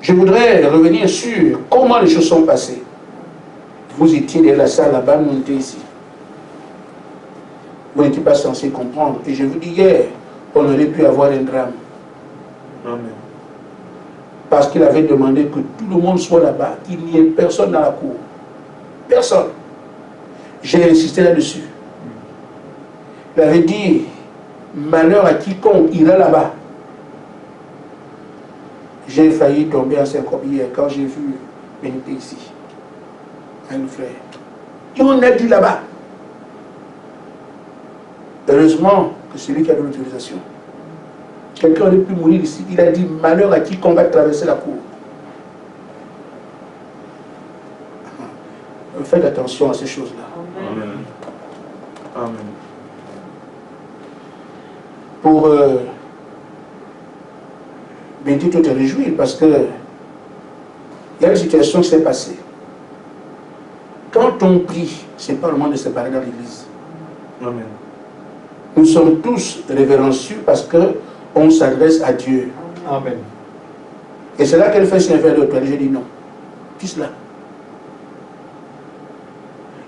Je voudrais revenir sur comment les choses sont passées. Vous étiez dans la salle là-bas, nous étions ici. Vous n'étiez pas censé comprendre. Et je vous dis hier, on aurait pu avoir un drame. Amen. Parce qu'il avait demandé que tout le monde soit là-bas, qu'il n'y ait personne dans la cour. Personne. J'ai insisté là-dessus. Il avait dit, malheur à quiconque ira là-bas. J'ai failli tomber en syncope hier quand j'ai vu Bénité ici, un frère. Et on a dit là-bas. Heureusement que c'est lui qui a donné l'autorisation. Quelqu'un aurait pu mourir ici. Il a dit malheur à quiconque va traverser la cour. Faites attention à ces choses-là. Amen. Amen. Pour Bénité, tout est réjoui parce que il y a une situation qui s'est passée. Quand on prie, ce n'est pas le moment de se parler dans l'église. Amen. Nous sommes tous révérencieux parce qu'on s'adresse à Dieu. Amen. Et c'est là qu'elle fait signer vers l'autre. J'ai dit non. Qui cela?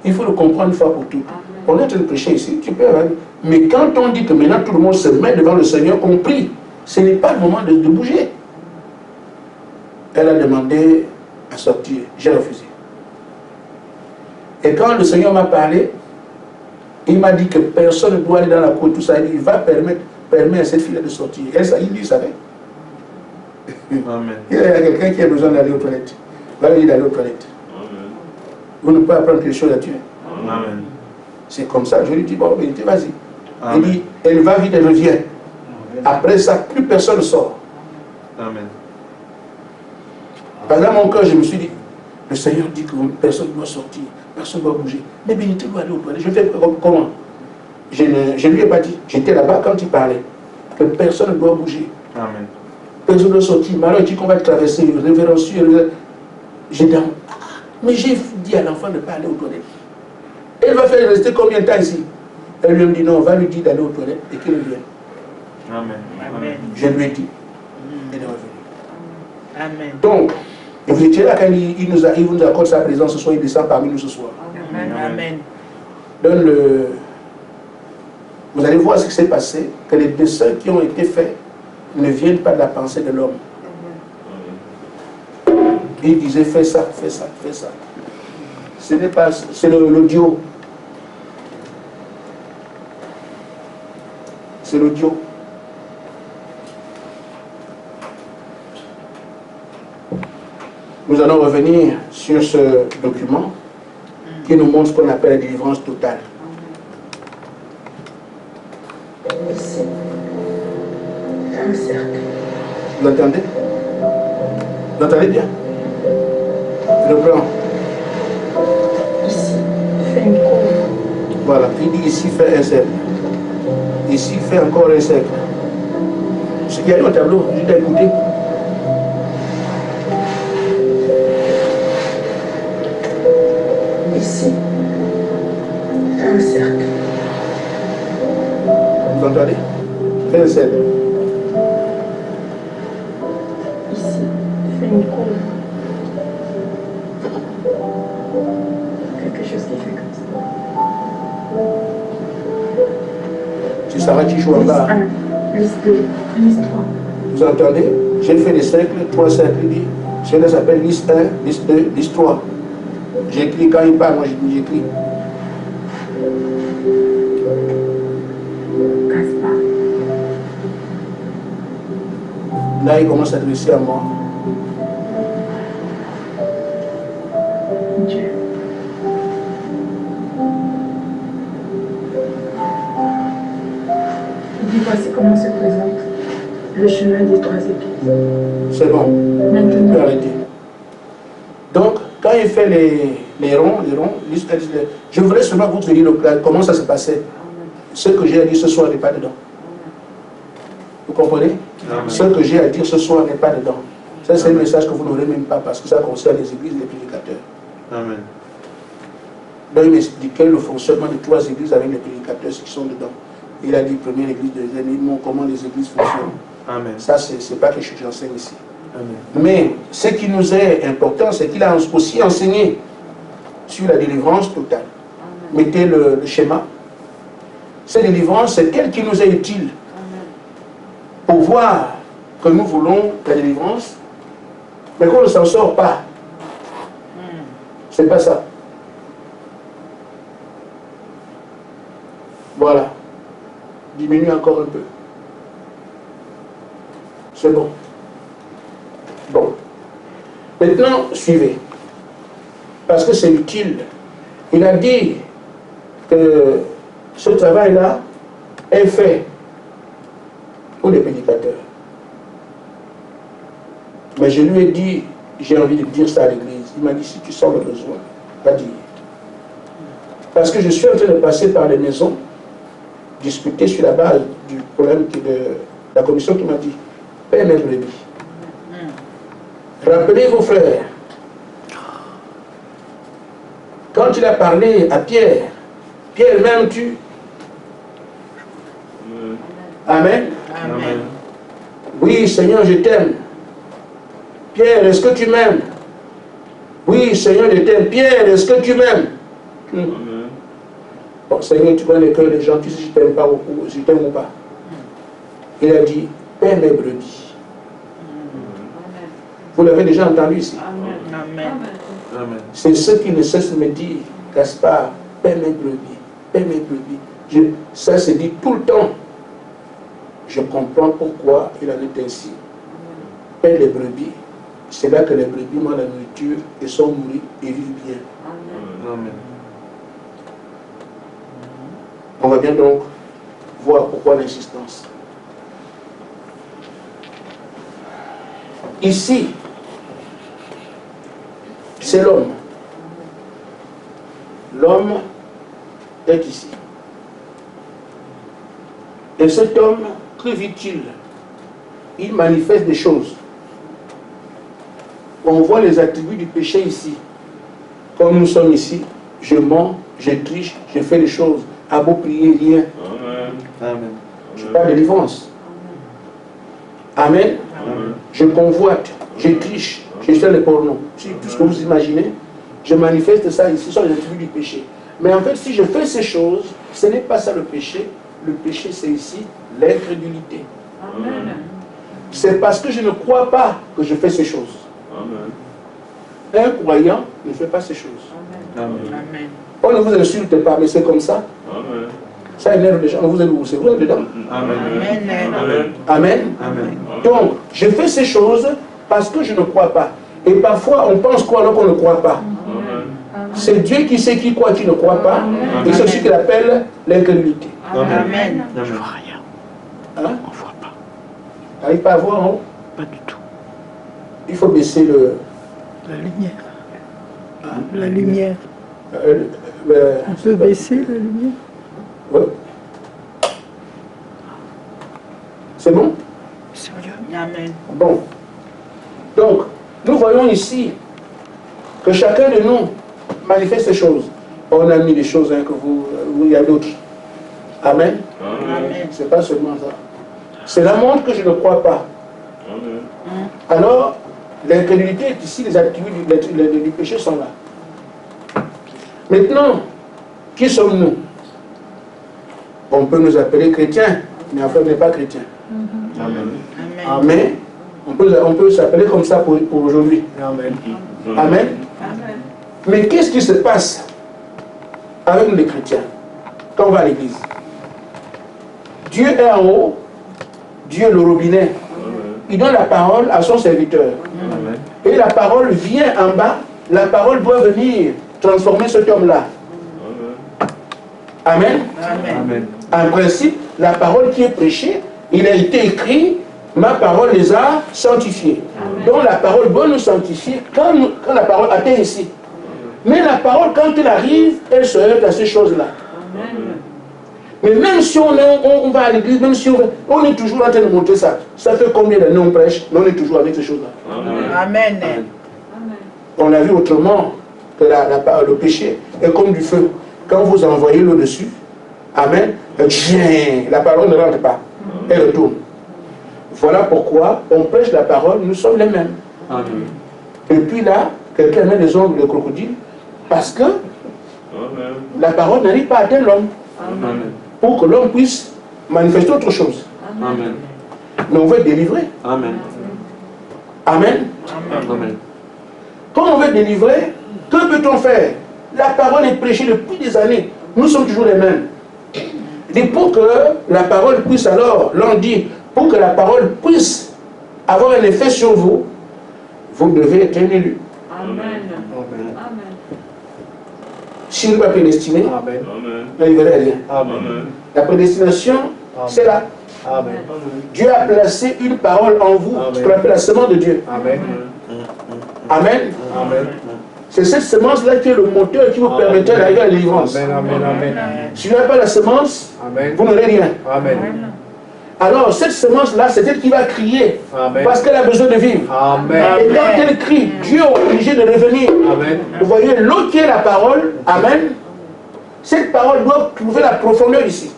Il faut le comprendre une fois pour toutes. On est en train de prêcher ici, tu peux aller. Mais quand on dit que maintenant tout le monde se met devant le Seigneur, qu'on prie, ce n'est pas le moment de bouger. Elle a demandé à sortir. J'ai refusé. Et quand le Seigneur m'a parlé, il m'a dit que personne ne doit aller dans la cour, tout ça. Il va permettre à cette fille de sortir. Elle, ça, il lui savait. Amen. Il y a quelqu'un qui a besoin d'aller aux toilettes. Va lui d'aller aux toilettes. Amen. Vous ne pouvez apprendre quelque chose à Dieu. Amen. C'est comme ça. Je lui dis, bon, Bénité, vas-y. Amen. Il dit, elle va vite, elle revient. Après ça, plus personne ne sort. Amen. Dans mon cœur, je me suis dit, le Seigneur dit que personne ne doit sortir, personne ne doit bouger. Mais Bénité doit aller aux toilettes. Je fais comment? Je ne lui ai pas dit. J'étais là-bas quand il parlait. Que personne ne doit bouger. Amen. Personne ne doit sortir. Malheur dit qu'on va traverser, révérencieux. J'ai dit, mais j'ai dit à l'enfant de ne pas aller aux toilettes. Elle va faire rester combien de temps ici? Elle lui a dit non, on va lui dire d'aller aux toilettes et qu'il revienne. Amen. Amen. Je lui ai dit. Elle est revenue. Amen. Donc, vous étiez là quand il nous accorde sa présence ce soir, il descend parmi nous ce soir. Amen. Amen. Donc, vous allez voir ce qui s'est passé, que les desseins qui ont été faits ne viennent pas de la pensée de l'homme. Il disait fais ça, fais ça, fais ça. Ce n'est pas, c'est l'audio. C'est l'audio. Nous allons revenir sur ce document qui nous montre ce qu'on appelle la délivrance totale. Ici, un cercle. Vous entendez? Vous entendez bien? Le plan. Ici, fais une courbe. Voilà, il dit ici fait un cercle. Ici fait encore un cercle. Ce qu'il y a dans le tableau, je t'ai écouté. Ici, un cercle. Vous entendez? Fais un cercle. Ici, fais une courbe. Quelque chose qui fait comme ça. C'est Sarah qui joue en Liste bas. 1, liste 2, liste 3. Vous entendez? J'ai fait des cercles, 3 cercles. Celui-là s'appelle liste 1, liste 2, liste 3. J'écris quand il parle, moi j'écris. Casse pas. Là, il commence à s'adresser à moi. Dieu. Il dit voici comment se présente le chemin des 3 églises. C'est bon. On Maintenant, peut arrêter. Donc, quand il fait les ronds, liste 1, liste 2, je voudrais seulement vous dire comment ça se passait. Ce que j'ai à dire ce soir n'est pas dedans. Vous comprenez? Amen. Ce que j'ai à dire ce soir n'est pas dedans. Ça, c'est un message que vous n'aurez même pas parce que ça concerne les églises et les prédicateurs. Amen. Donc, il m'expliquait le fonctionnement de 3 églises avec les prédicateurs, ceux qui sont dedans. Il a dit, première église, deuxième, il montre comment les églises fonctionnent. Amen. Ça, c'est pas quelque chose que j'enseigne ici. Amen. Mais ce qui nous est important, c'est qu'il a aussi enseigné sur la délivrance totale. Mettez le schéma. Cette délivrance, c'est elle qui nous est utile pour voir que nous voulons la délivrance, mais qu'on ne s'en sort pas. C'est pas ça. Voilà. Diminue encore un peu. C'est bon. Bon. Maintenant, suivez. Parce que c'est utile. Il a dit que ce travail-là est fait pour les prédicateurs. Mais je lui ai dit, j'ai envie de dire ça à l'église. Il m'a dit, si tu sens le besoin, va dire. Parce que je suis en train de passer par les maisons, discuter sur la base du problème de la commission qui m'a dit, paix mes brebis. Rappelez vos frères. Quand il a parlé à Pierre, Pierre m'aimes-tu? Amen. Amen. Oui, Seigneur, je t'aime. Pierre, est-ce que tu m'aimes? Oui, Seigneur, je t'aime. Pierre, est-ce que tu m'aimes? Bon, Seigneur, tu connais le cœur des gens, tu sais si je t'aime pas ou si je t'aime ou pas. Il a dit, paie mes brebis. Vous l'avez déjà entendu ici. Amen. Amen. C'est ce qui ne cesse de me dire, Gaspard, paie mes brebis, paie mes brebis. Ça se dit tout le temps. Je comprends pourquoi il en est ainsi. Paie les brebis, c'est là que les brebis mangent la nourriture et sont nourris et vivent bien. Amen. On va bien donc voir pourquoi l'insistance. Ici, c'est l'homme. L'homme est ici. Et cet homme, que vit-il? Il manifeste des choses. On voit les attributs du péché ici. Comme nous sommes ici, je mens, je triche, je fais des choses. À beau prier, rien. Amen. Je parle de délivrance. Amen. Amen. Je convoite, je triche, je fais le porno. C'est tout ce que vous imaginez. Je manifeste ça ici, ce sont les attributs du péché. Mais en fait, si je fais ces choses, ce n'est pas ça le péché. Le péché, c'est ici l'incrédulité. Amen. C'est parce que je ne crois pas que je fais ces choses. Amen. Un croyant ne fait pas ces choses. Amen. Amen. On ne vous insulte pas, mais c'est comme ça. Amen. Ça énerve les gens. Vous êtes où? C'est vous dedans. Amen. Amen. Amen. Amen. Donc, je fais ces choses parce que je ne crois pas. Et parfois, on pense quoi alors qu'on ne croit pas. C'est Dieu qui sait qui croit, qui ne croit pas. Et c'est ce qu'il appelle l'incrédulité. Amen. Amen. Je vois rien. Hein? On voit pas. N'arrive pas à voir, non? Pas du tout. Il faut baisser le... La lumière. La lumière. le- On peut baisser la lumière? ouais. C'est bon? Sérieux? Amen. Bon. Donc, nous voyons ici que chacun de nous manifeste ces choses. On a mis des choses hein, que il y a d'autres. Amen. Amen. C'est pas seulement ça. Cela montre que je ne crois pas. Alors, l'incrédulité est ici, les attributs du péché sont là. Maintenant, qui sommes-nous? On peut nous appeler chrétiens, mais en fait, on n'est pas chrétiens. Amen. Amen. Mais on peut s'appeler comme ça pour aujourd'hui. Amen. Amen. Mais qu'est-ce qui se passe avec les chrétiens quand on va à l'église? Dieu est en haut, Dieu est le robinet. Il donne la parole à son serviteur. Amen. Et la parole vient en bas, la parole doit venir transformer cet homme-là. Amen. Amen. Amen. En principe, la parole qui est prêchée, il a été écrit, ma parole les a sanctifiés. Donc la parole doit nous sanctifier quand la parole atteint ici. Mais la parole, quand elle arrive, elle se heurte à ces choses-là. Mais même si on va à l'église, même si on est toujours en train de montrer ça, ça fait combien d'années on prêche, mais on est toujours avec ces choses-là. Amen. On a vu autrement que le péché est comme du feu. Quand vous envoyez l'eau dessus, amen, la parole ne rentre pas, elle retourne. Voilà pourquoi on prêche la parole, nous sommes les mêmes. Amen. Et puis là, quelqu'un met des ongles de crocodile parce que la parole n'arrive pas à atteindre l'homme Amen. pour que l'homme puisse manifester autre chose. Amen. Mais on veut être délivré. Amen. Amen. Amen. Quand on veut être délivré, que peut-on faire? La parole est prêchée depuis des années. Nous sommes toujours les mêmes. Et pour que la parole puisse alors, l'on dit, pour que la parole puisse avoir un effet sur vous, vous devez être un élu. Amen. Amen. Si vous n'êtes pas prédestiné, Amen. vous ne verrez rien. Amen. La prédestination, c'est là. Amen. Dieu a placé une parole en vous, ce qu'on appelle la semence de Dieu. Amen. Amen. Amen. C'est cette semence-là qui est le moteur qui vous permettra d'arriver à la délivrance. Amen. Amen. Amen. Si vous n'avez pas la semence, Amen. vous n'aurez rien. Amen. Alors, cette semence-là, c'est elle qui va crier Amen. parce qu'elle a besoin de vivre. Amen. Et quand elle crie, Dieu est obligé de revenir. Amen. Vous voyez, l'eau qui est la parole, Amen, cette parole doit trouver la profondeur ici.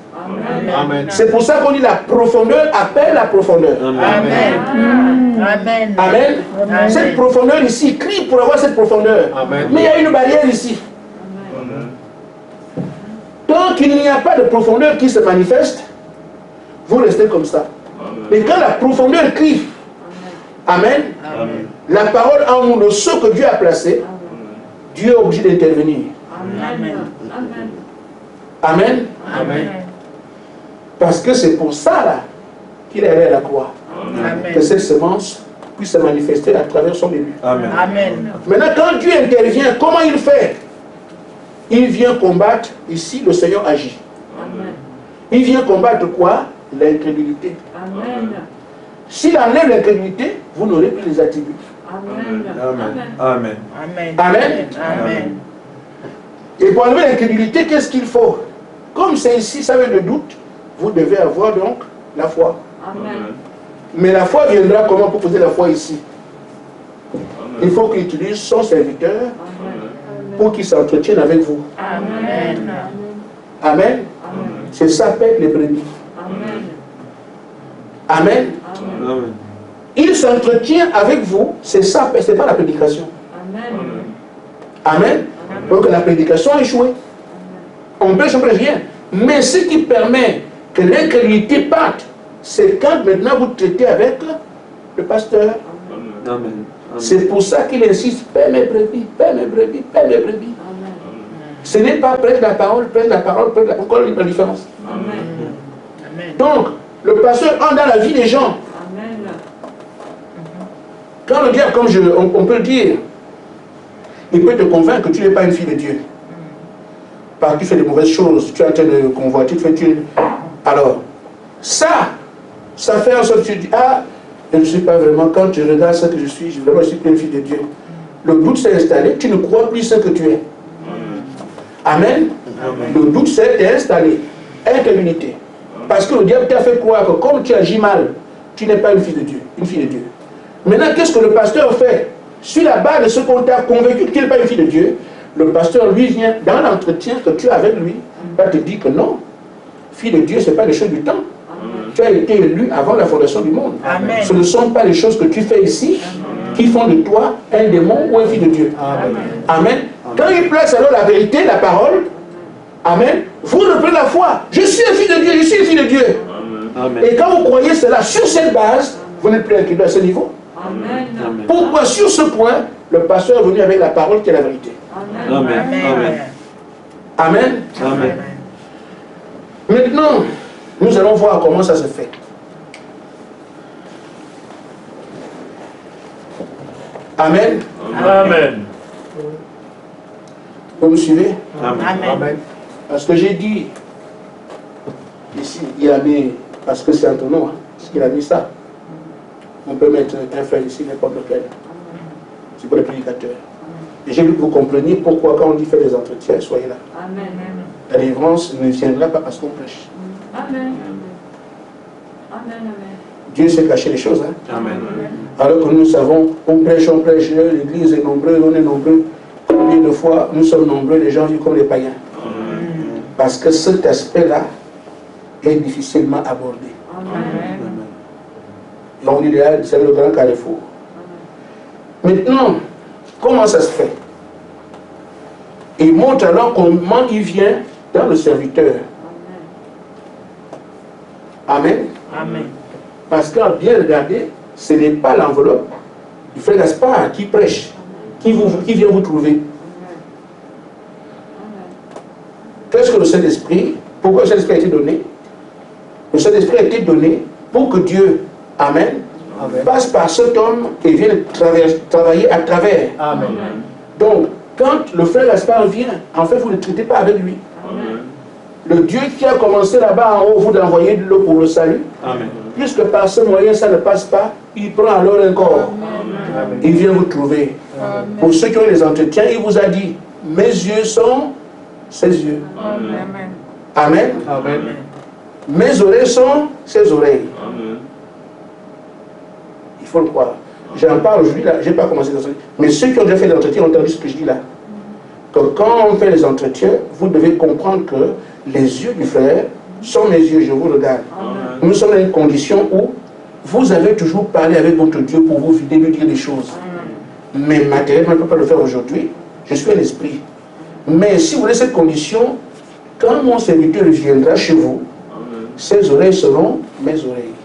Amen. C'est pour ça qu'on dit la profondeur appelle la profondeur. Amen. Amen. Amen. Cette profondeur ici, crie pour avoir cette profondeur. Amen. Mais il y a une barrière ici. Tant qu'il n'y a pas de profondeur qui se manifeste, vous restez comme ça. Mais quand la profondeur crie, Amen, la parole en nous, le sceau que Dieu a placé, Dieu est obligé d'intervenir. Amen. Amen. Amen. Parce que c'est pour ça là qu'il est allé à la croix. Amen. Que cette semence puisse se manifester à travers son élu. Amen. Amen. Maintenant, quand Dieu intervient, comment il fait? Il vient combattre, ici le Seigneur agit. Il vient combattre quoi? L'incrédulité. S'il enlève l'incrédulité, vous n'aurez plus les attributs. Amen. Amen. Amen. Amen. Amen. Et pour enlever l'incrédulité, qu'est-ce qu'il faut? Comme c'est ici, ça veut le doute, vous devez avoir donc la foi. Mais la foi viendra comment pour poser la foi ici? Il faut qu'il utilise son serviteur pour qu'il s'entretienne avec vous. Amen. Amen. C'est ça, paix les brebis. Amen. Amen. Il s'entretient avec vous, c'est ça, c'est pas la prédication. Amen. Donc la prédication a échoué. On ne prêche rien. Mais ce qui permet que l'incrédulité parte, c'est quand maintenant vous traitez avec le pasteur. Amen. C'est pour ça qu'il insiste, paix mes brebis, paix mes brebis, paix mes brebis. Ce n'est pas prêcher la parole, prêcher la parole, prêcher la parole. Pourquoi la différence? Amen. Donc, le pasteur entre dans la vie des gens. Quand le diable, comme on peut le dire, il peut te convaincre que tu n'es pas une fille de Dieu. Parce que tu fais des mauvaises choses, tu es en train de convoiter, tu fais... Alors, ça fait en sorte que tu dis, ah, je ne suis pas vraiment, quand tu regardes ce que je suis vraiment, je suis une fille de Dieu. Le doute s'est installé, tu ne crois plus ce que tu es. Amen. Le doute s'est installé. Incrédulité. Parce que le diable t'a fait croire que comme tu agis mal, tu n'es pas une fille de Dieu. Une fille de Dieu. Maintenant, qu'est-ce que le pasteur fait? Sur la base de ce qu'on t'a convaincu que tu n'es pas une fille de Dieu, le pasteur, lui, vient dans l'entretien que tu as avec lui, va te dire que non, fille de Dieu, ce n'est pas les choses du temps. Tu as été élu avant la fondation du monde. Amen. Ce ne sont pas les choses que tu fais ici qui font de toi un démon ou une fille de Dieu. Amen. Amen. Quand il place alors la vérité, la parole, amen, vous reprenez la foi. Je suis une fille de Dieu, je suis une fille de Dieu. Amen. Et quand vous croyez cela, sur cette base, vous n'êtes plus incrédule à ce niveau. Amen. Pourquoi sur ce point, le pasteur est venu avec la parole qui est la vérité. Amen. Amen. Amen. Amen. Maintenant, nous allons voir comment ça se fait. Amen. Amen. Vous me suivez? Amen. Amen. Parce que j'ai dit, ici, il a mis, parce que c'est entre nous, hein, parce qu'il a mis ça. On peut mettre un frère ici, n'importe lequel. C'est pour les prédicateurs. Et j'ai vu que vous compreniez pourquoi quand on dit faire des entretiens, soyez là. Amen. La délivrance ne viendra pas parce qu'on prêche. Amen. Amen. Dieu sait cacher les choses. Hein. Amen. Alors que nous savons, on prêche, l'église est nombreuse, on est nombreux. Combien de fois nous sommes nombreux, les gens vivent comme des païens. Parce que cet aspect-là est difficilement abordé. Donc on dit là, c'est le grand carrefour. Maintenant, comment ça se fait? Il montre alors comment il vient dans le serviteur. Amen. Amen. Parce qu'à bien regarder, ce n'est pas l'enveloppe du frère Gaspard qui prêche, qui vient vous trouver. Qu'est-ce que le Saint-Esprit? Pourquoi le Saint-Esprit a été donné? Le Saint-Esprit a été donné pour que Dieu, Amen, passe par cet homme et vienne travailler à travers. Amen. Donc, quand le frère Gaspard vient, en fait, vous ne traitez pas avec lui. Le Dieu qui a commencé là-bas en haut, vous d'envoyer de l'eau pour le salut. Amen. Puisque par ce moyen, ça ne passe pas, il prend alors un corps. Il vient vous trouver. Pour ceux qui ont les entretiens, il vous a dit, mes yeux sont ses yeux. Amen. Amen. Mes oreilles sont ses oreilles. Il faut le croire. J'en parle aujourd'hui, là, je n'ai pas commencé l'entretien. Mais ceux qui ont déjà fait l'entretien ont entendu ce que je dis là. Que quand on fait les entretiens, vous devez comprendre que les yeux du frère sont mes yeux, je vous regarde. Nous sommes dans une condition où vous avez toujours parlé avec votre Dieu pour vous vider, lui dire des choses. Mais matériellement, je ne peux pas le faire aujourd'hui. Je suis un esprit. Mais si vous voulez cette condition, quand mon serviteur viendra chez vous, ses oreilles seront mes oreilles.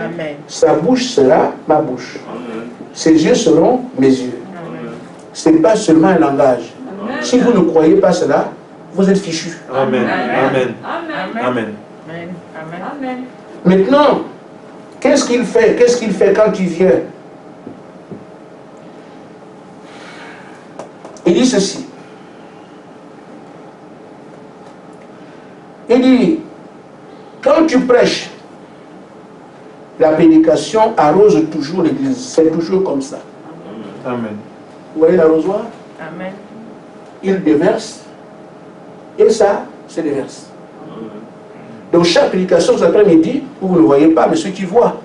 Amen. Sa bouche sera ma bouche. Ses yeux seront mes yeux. Ce n'est pas seulement un langage. Si vous ne croyez pas cela, vous êtes fichu. Amen. Amen. Amen. Amen. Maintenant, qu'est-ce qu'il fait? Qu'est-ce qu'il fait quand il vient? Il dit ceci. Il dit, quand tu prêches, la prédication arrose toujours l'église. C'est toujours comme ça. Amen. Vous voyez l'arrosoir? Amen. Il déverse, et ça, c'est déverse. Donc chaque prédication, cet après-midi, vous ne le voyez pas, mais ceux qui voient,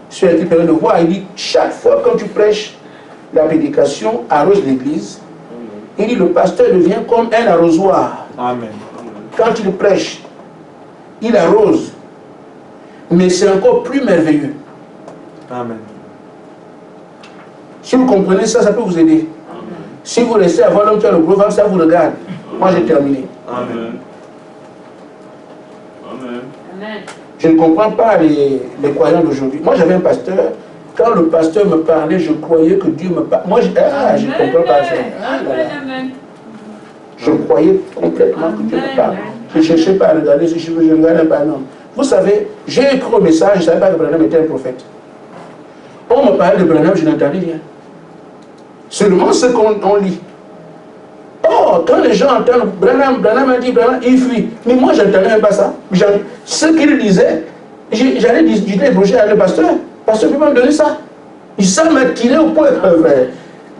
ceux qui peuvent le voir, il dit, chaque fois quand tu prêches, la prédication arrose l'église. Il dit, le pasteur devient comme un arrosoir. Amen. Quand il prêche, il arrose. Mais c'est encore plus merveilleux. Amen. Si vous comprenez ça, ça peut vous aider. Si vous restez à voir l'homme qui a le gros ventre, ça vous regarde. Moi, j'ai terminé. Amen. Amen. Je ne comprends pas les croyants d'aujourd'hui. Moi, j'avais un pasteur, Quand le pasteur me parlait, je croyais que Dieu me parlait. Moi, je ne comprends pas ça. Ah, là, là. Je croyais complètement que Dieu me parlait. Je ne cherchais pas à regarder si je veux, je ne regardais pas, non. Vous savez, j'ai écrit au message, je ne savais pas que Branham était un prophète. On me parlait de Branham, je n'entendais rien. Seulement ce qu'on lit. Oh, quand les gens entendent Branham a dit, Branham, il fuit. Mais moi, je n'entendais même pas ça. Ce qu'il disait, j'allais discuter avec le pasteur. Pasteur peut me donner ça. Ça m'a tiré au point, frère.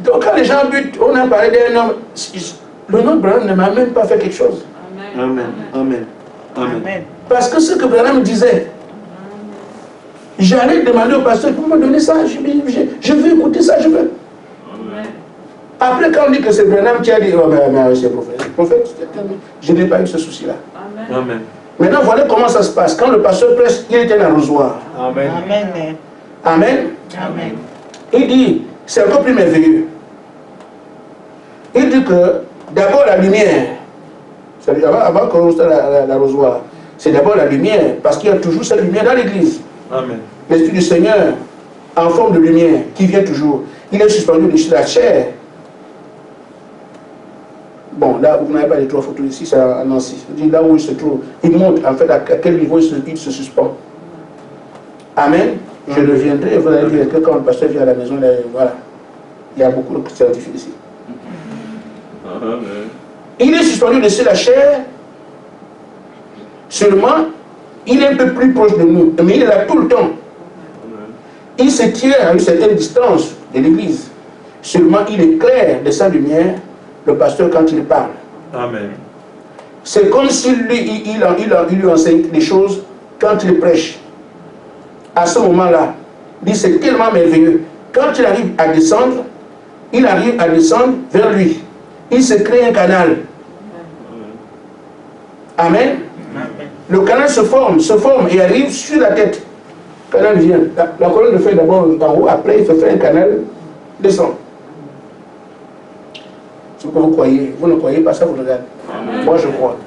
Donc quand les gens butent, on a parlé d'un homme. Le nom de Branham ne m'a même pas fait quelque chose. Amen. Amen. Amen. Parce que ce que Branham disait, j'allais demander au pasteur pour me donner ça. Je veux écouter ça, je veux. Après, quand on dit que c'est Branham qui a dit, oh, mais c'est prophète, je n'ai pas eu ce souci-là. Amen. Maintenant, voilà comment ça se passe. Quand le pasteur prêche, il était dans l'arrosoir. Amen. Amen. Amen. Amen. Il dit, c'est encore plus merveilleux. Il dit que d'abord la lumière, avant qu'on soit l'arrosoir, c'est d'abord la lumière, parce qu'il y a toujours cette lumière dans l'église. Amen. L'Esprit du Seigneur, en forme de lumière, qui vient toujours, il est suspendu dessus la chair. Bon, là, vous n'avez pas les 3 photos ici, c'est à Nancy. Là où il se trouve, il montre en fait à quel niveau il se suspend. Amen. Je reviendrai et vous allez dire que quand le pasteur vient à la maison, voilà, il y a beaucoup de scientifiques ici. Amen. Il est suspendu dessus la chair, seulement, il est un peu plus proche de nous, mais il est là tout le temps. Il se tient à une certaine distance de l'église, seulement il éclaire de sa lumière le pasteur quand il parle. Amen. C'est comme s'il lui enseigne des choses quand il prêche. À ce moment-là, il dit c'est tellement merveilleux. Quand il arrive à descendre, vers lui. Il se crée un canal. Amen. Amen. Le canal se forme et arrive sur la tête. Le canal vient. La colonne le fait d'abord en haut, après il fait un canal, descend. Ce que vous croyez. Vous ne croyez pas ça, vous regardez. Moi je crois.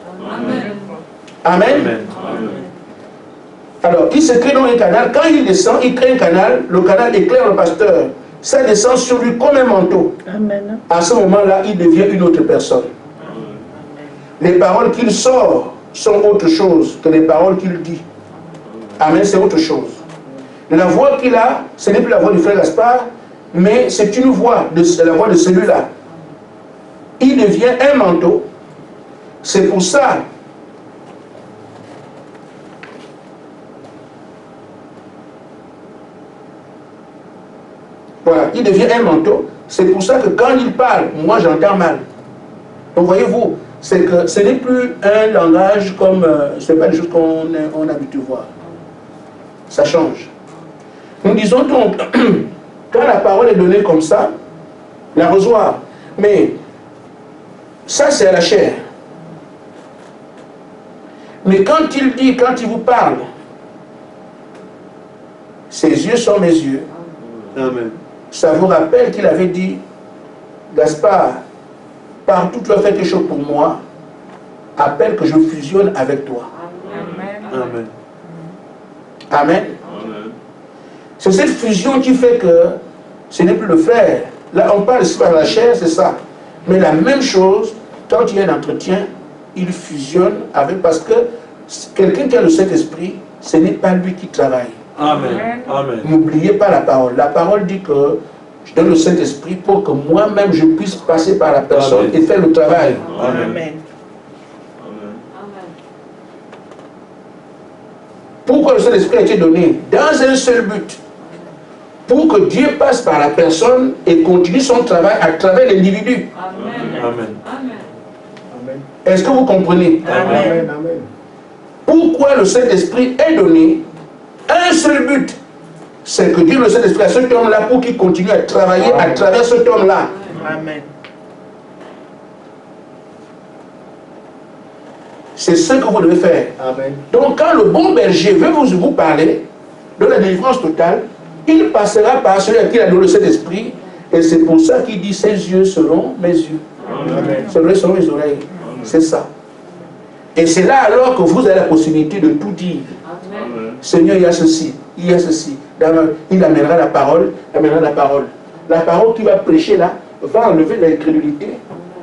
Amen. Amen. Alors, il se crée dans un canal. Quand il descend, il crée un canal. Le canal éclaire le pasteur. Ça descend sur lui comme un manteau. Amen. À ce moment-là, il devient une autre personne. Les paroles qu'il sort sont autre chose que les paroles qu'il dit. Amen, c'est autre chose. La voix qu'il a, ce n'est plus la voix du frère Gaspard, mais c'est une voix, la voix de celui-là. Il devient un manteau. C'est pour ça voilà, il devient un manteau. C'est pour ça que quand il parle, moi j'entends mal. Donc voyez-vous, c'est que ce n'est plus un langage comme, ce n'est pas des choses qu'on a l'habitude de voir. Ça change. Nous disons donc, quand la parole est donnée comme ça, l'arrosoir, mais ça c'est à la chair. Mais quand il vous parle, ses yeux sont mes yeux. Amen. Ça vous rappelle qu'il avait dit, Gaspard, partout tu as fait quelque chose pour moi, appelle que je fusionne avec toi. Amen. Amen. C'est cette fusion qui fait que ce n'est plus le frère. Là, on parle ici par la chair, c'est ça. Mais la même chose, quand il y a un entretien, il fusionne avec, parce que quelqu'un qui a le Saint-Esprit, ce n'est pas lui qui travaille. Amen. Amen. N'oubliez pas la parole. La parole dit que je donne le Saint-Esprit pour que moi-même je puisse passer par la personne et faire le travail. Amen. Pourquoi le Saint-Esprit a été donné? Dans un seul but. Pour que Dieu passe par la personne et continue son travail à travers l'individu. Amen. Est-ce que vous comprenez? Amen. Amen. Pourquoi le Saint-Esprit est donné? Un seul but. C'est que Dieu le Saint-Esprit à cet homme-là pour qu'il continue à travailler à travers cet homme-là. Amen. C'est ce que vous devez faire. Amen. Donc quand le bon berger veut vous parler de la délivrance totale, il passera par celui à qui il a donné le Saint-Esprit. Et c'est pour ça qu'il dit ses yeux seront mes yeux. Ses oreilles seront mes oreilles. C'est ça. Et c'est là alors que vous avez la possibilité de tout dire. Seigneur, il y a ceci, il y a ceci. il amènera la parole, amènera la parole. La parole qu'il va prêcher là va enlever l'incrédulité.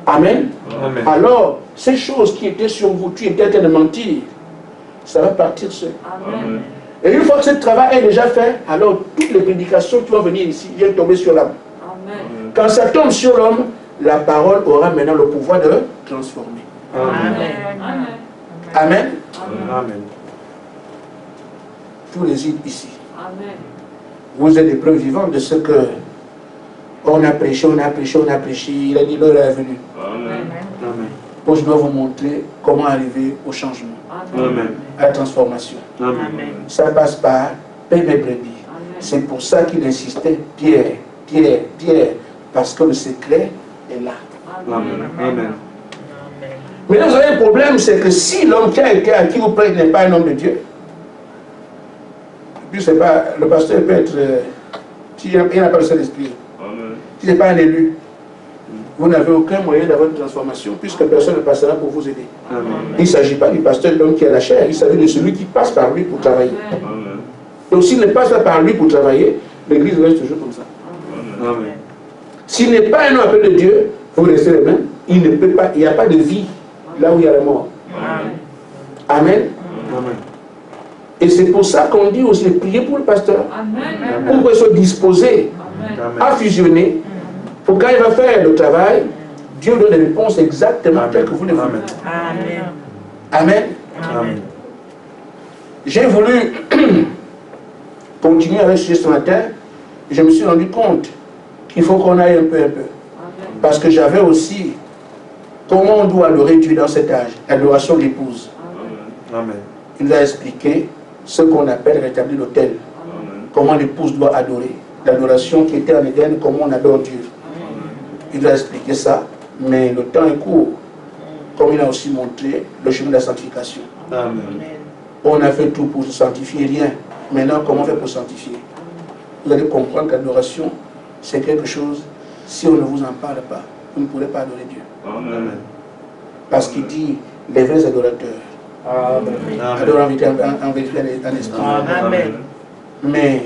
Amen. Amen. Alors, ces choses qui étaient sur vous, tu étais en train de mentir, ça va partir seul. Amen. Et une fois que ce travail est déjà fait, alors toutes les prédications qui vont venir ici viennent tomber sur l'homme. Amen. Quand ça tombe sur l'homme, la parole aura maintenant le pouvoir de transformer. Amen. Amen. Amen. Amen. Tout réside ici. Amen. Vous êtes des preuves vivantes de ce que on a prêché, on a prêché, on a prêché. Il a dit l'heure est venue. Amen. Amen. Moi, je dois vous montrer comment arriver au changement, Amen. à la transformation. Amen. Ça passe par paix mes brebis. C'est pour ça qu'il insistait, Pierre, Pierre, Pierre, parce que le secret est là. Amen. Amen. Maintenant, vous avez un problème, c'est que si l'homme à qui vous prêtez n'est pas un homme de Dieu, puis c'est pas, le pasteur peut être, s'il n'a pas le Saint-Esprit, si ce n'est pas un élu, vous n'avez aucun moyen d'avoir une transformation, puisque personne ne passera pour vous aider. Amen. Il ne s'agit pas du pasteur l'homme qui a la chair, il s'agit de celui qui passe par lui pour travailler. Donc s'il ne passe pas par lui pour travailler, l'église reste toujours comme ça. Amen. S'il n'est pas un homme appelé de Dieu, vous restez les mêmes, il ne peut pas, il n'y a pas de vie là où il y a la mort. Amen. Amen. Et c'est pour ça qu'on dit aussi de prier pour le pasteur, Amen. pour qu'il soit disposé à Amen. fusionner, pour quand il va faire le travail, Dieu donne des réponses exactement telles que vous les voulez. Amen. Amen. Amen. J'ai voulu continuer avec ce ce matin, et je me suis rendu compte qu'il faut qu'on aille un peu. Parce que j'avais aussi comment on doit adorer Dieu dans cet âge, l'adoration d'épouse. Amen. Il nous a expliqué ce qu'on appelle rétablir l'autel. Comment l'épouse doit adorer. L'adoration qui était en Éden, comment on adore Dieu. Il nous a expliqué ça, mais le temps est court. Comme il a aussi montré le chemin de la sanctification. Amen. On a fait tout pour se sanctifier, rien. Maintenant, comment faire pour sanctifier? Vous allez comprendre que l'adoration, c'est quelque chose, si on ne vous en parle pas, vous ne pourrez pas adorer Dieu. Amen. Parce qu'il dit, les vrais adorateurs adorent en vérité, en vérité, en esprit. Amen. Mais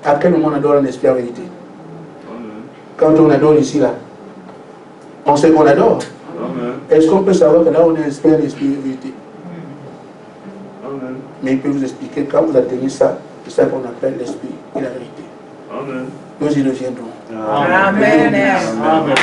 à quel moment on adore en esprit en vérité? Quand on adore ici, là, on sait qu'on adore. Est-ce qu'on peut savoir que là, on est esprit en esprit en vérité? Mais il peut vous expliquer, quand vous atteignez ça, c'est ça qu'on appelle l'esprit et la vérité. Nous y reviendrons. Amen. Amen. Amen.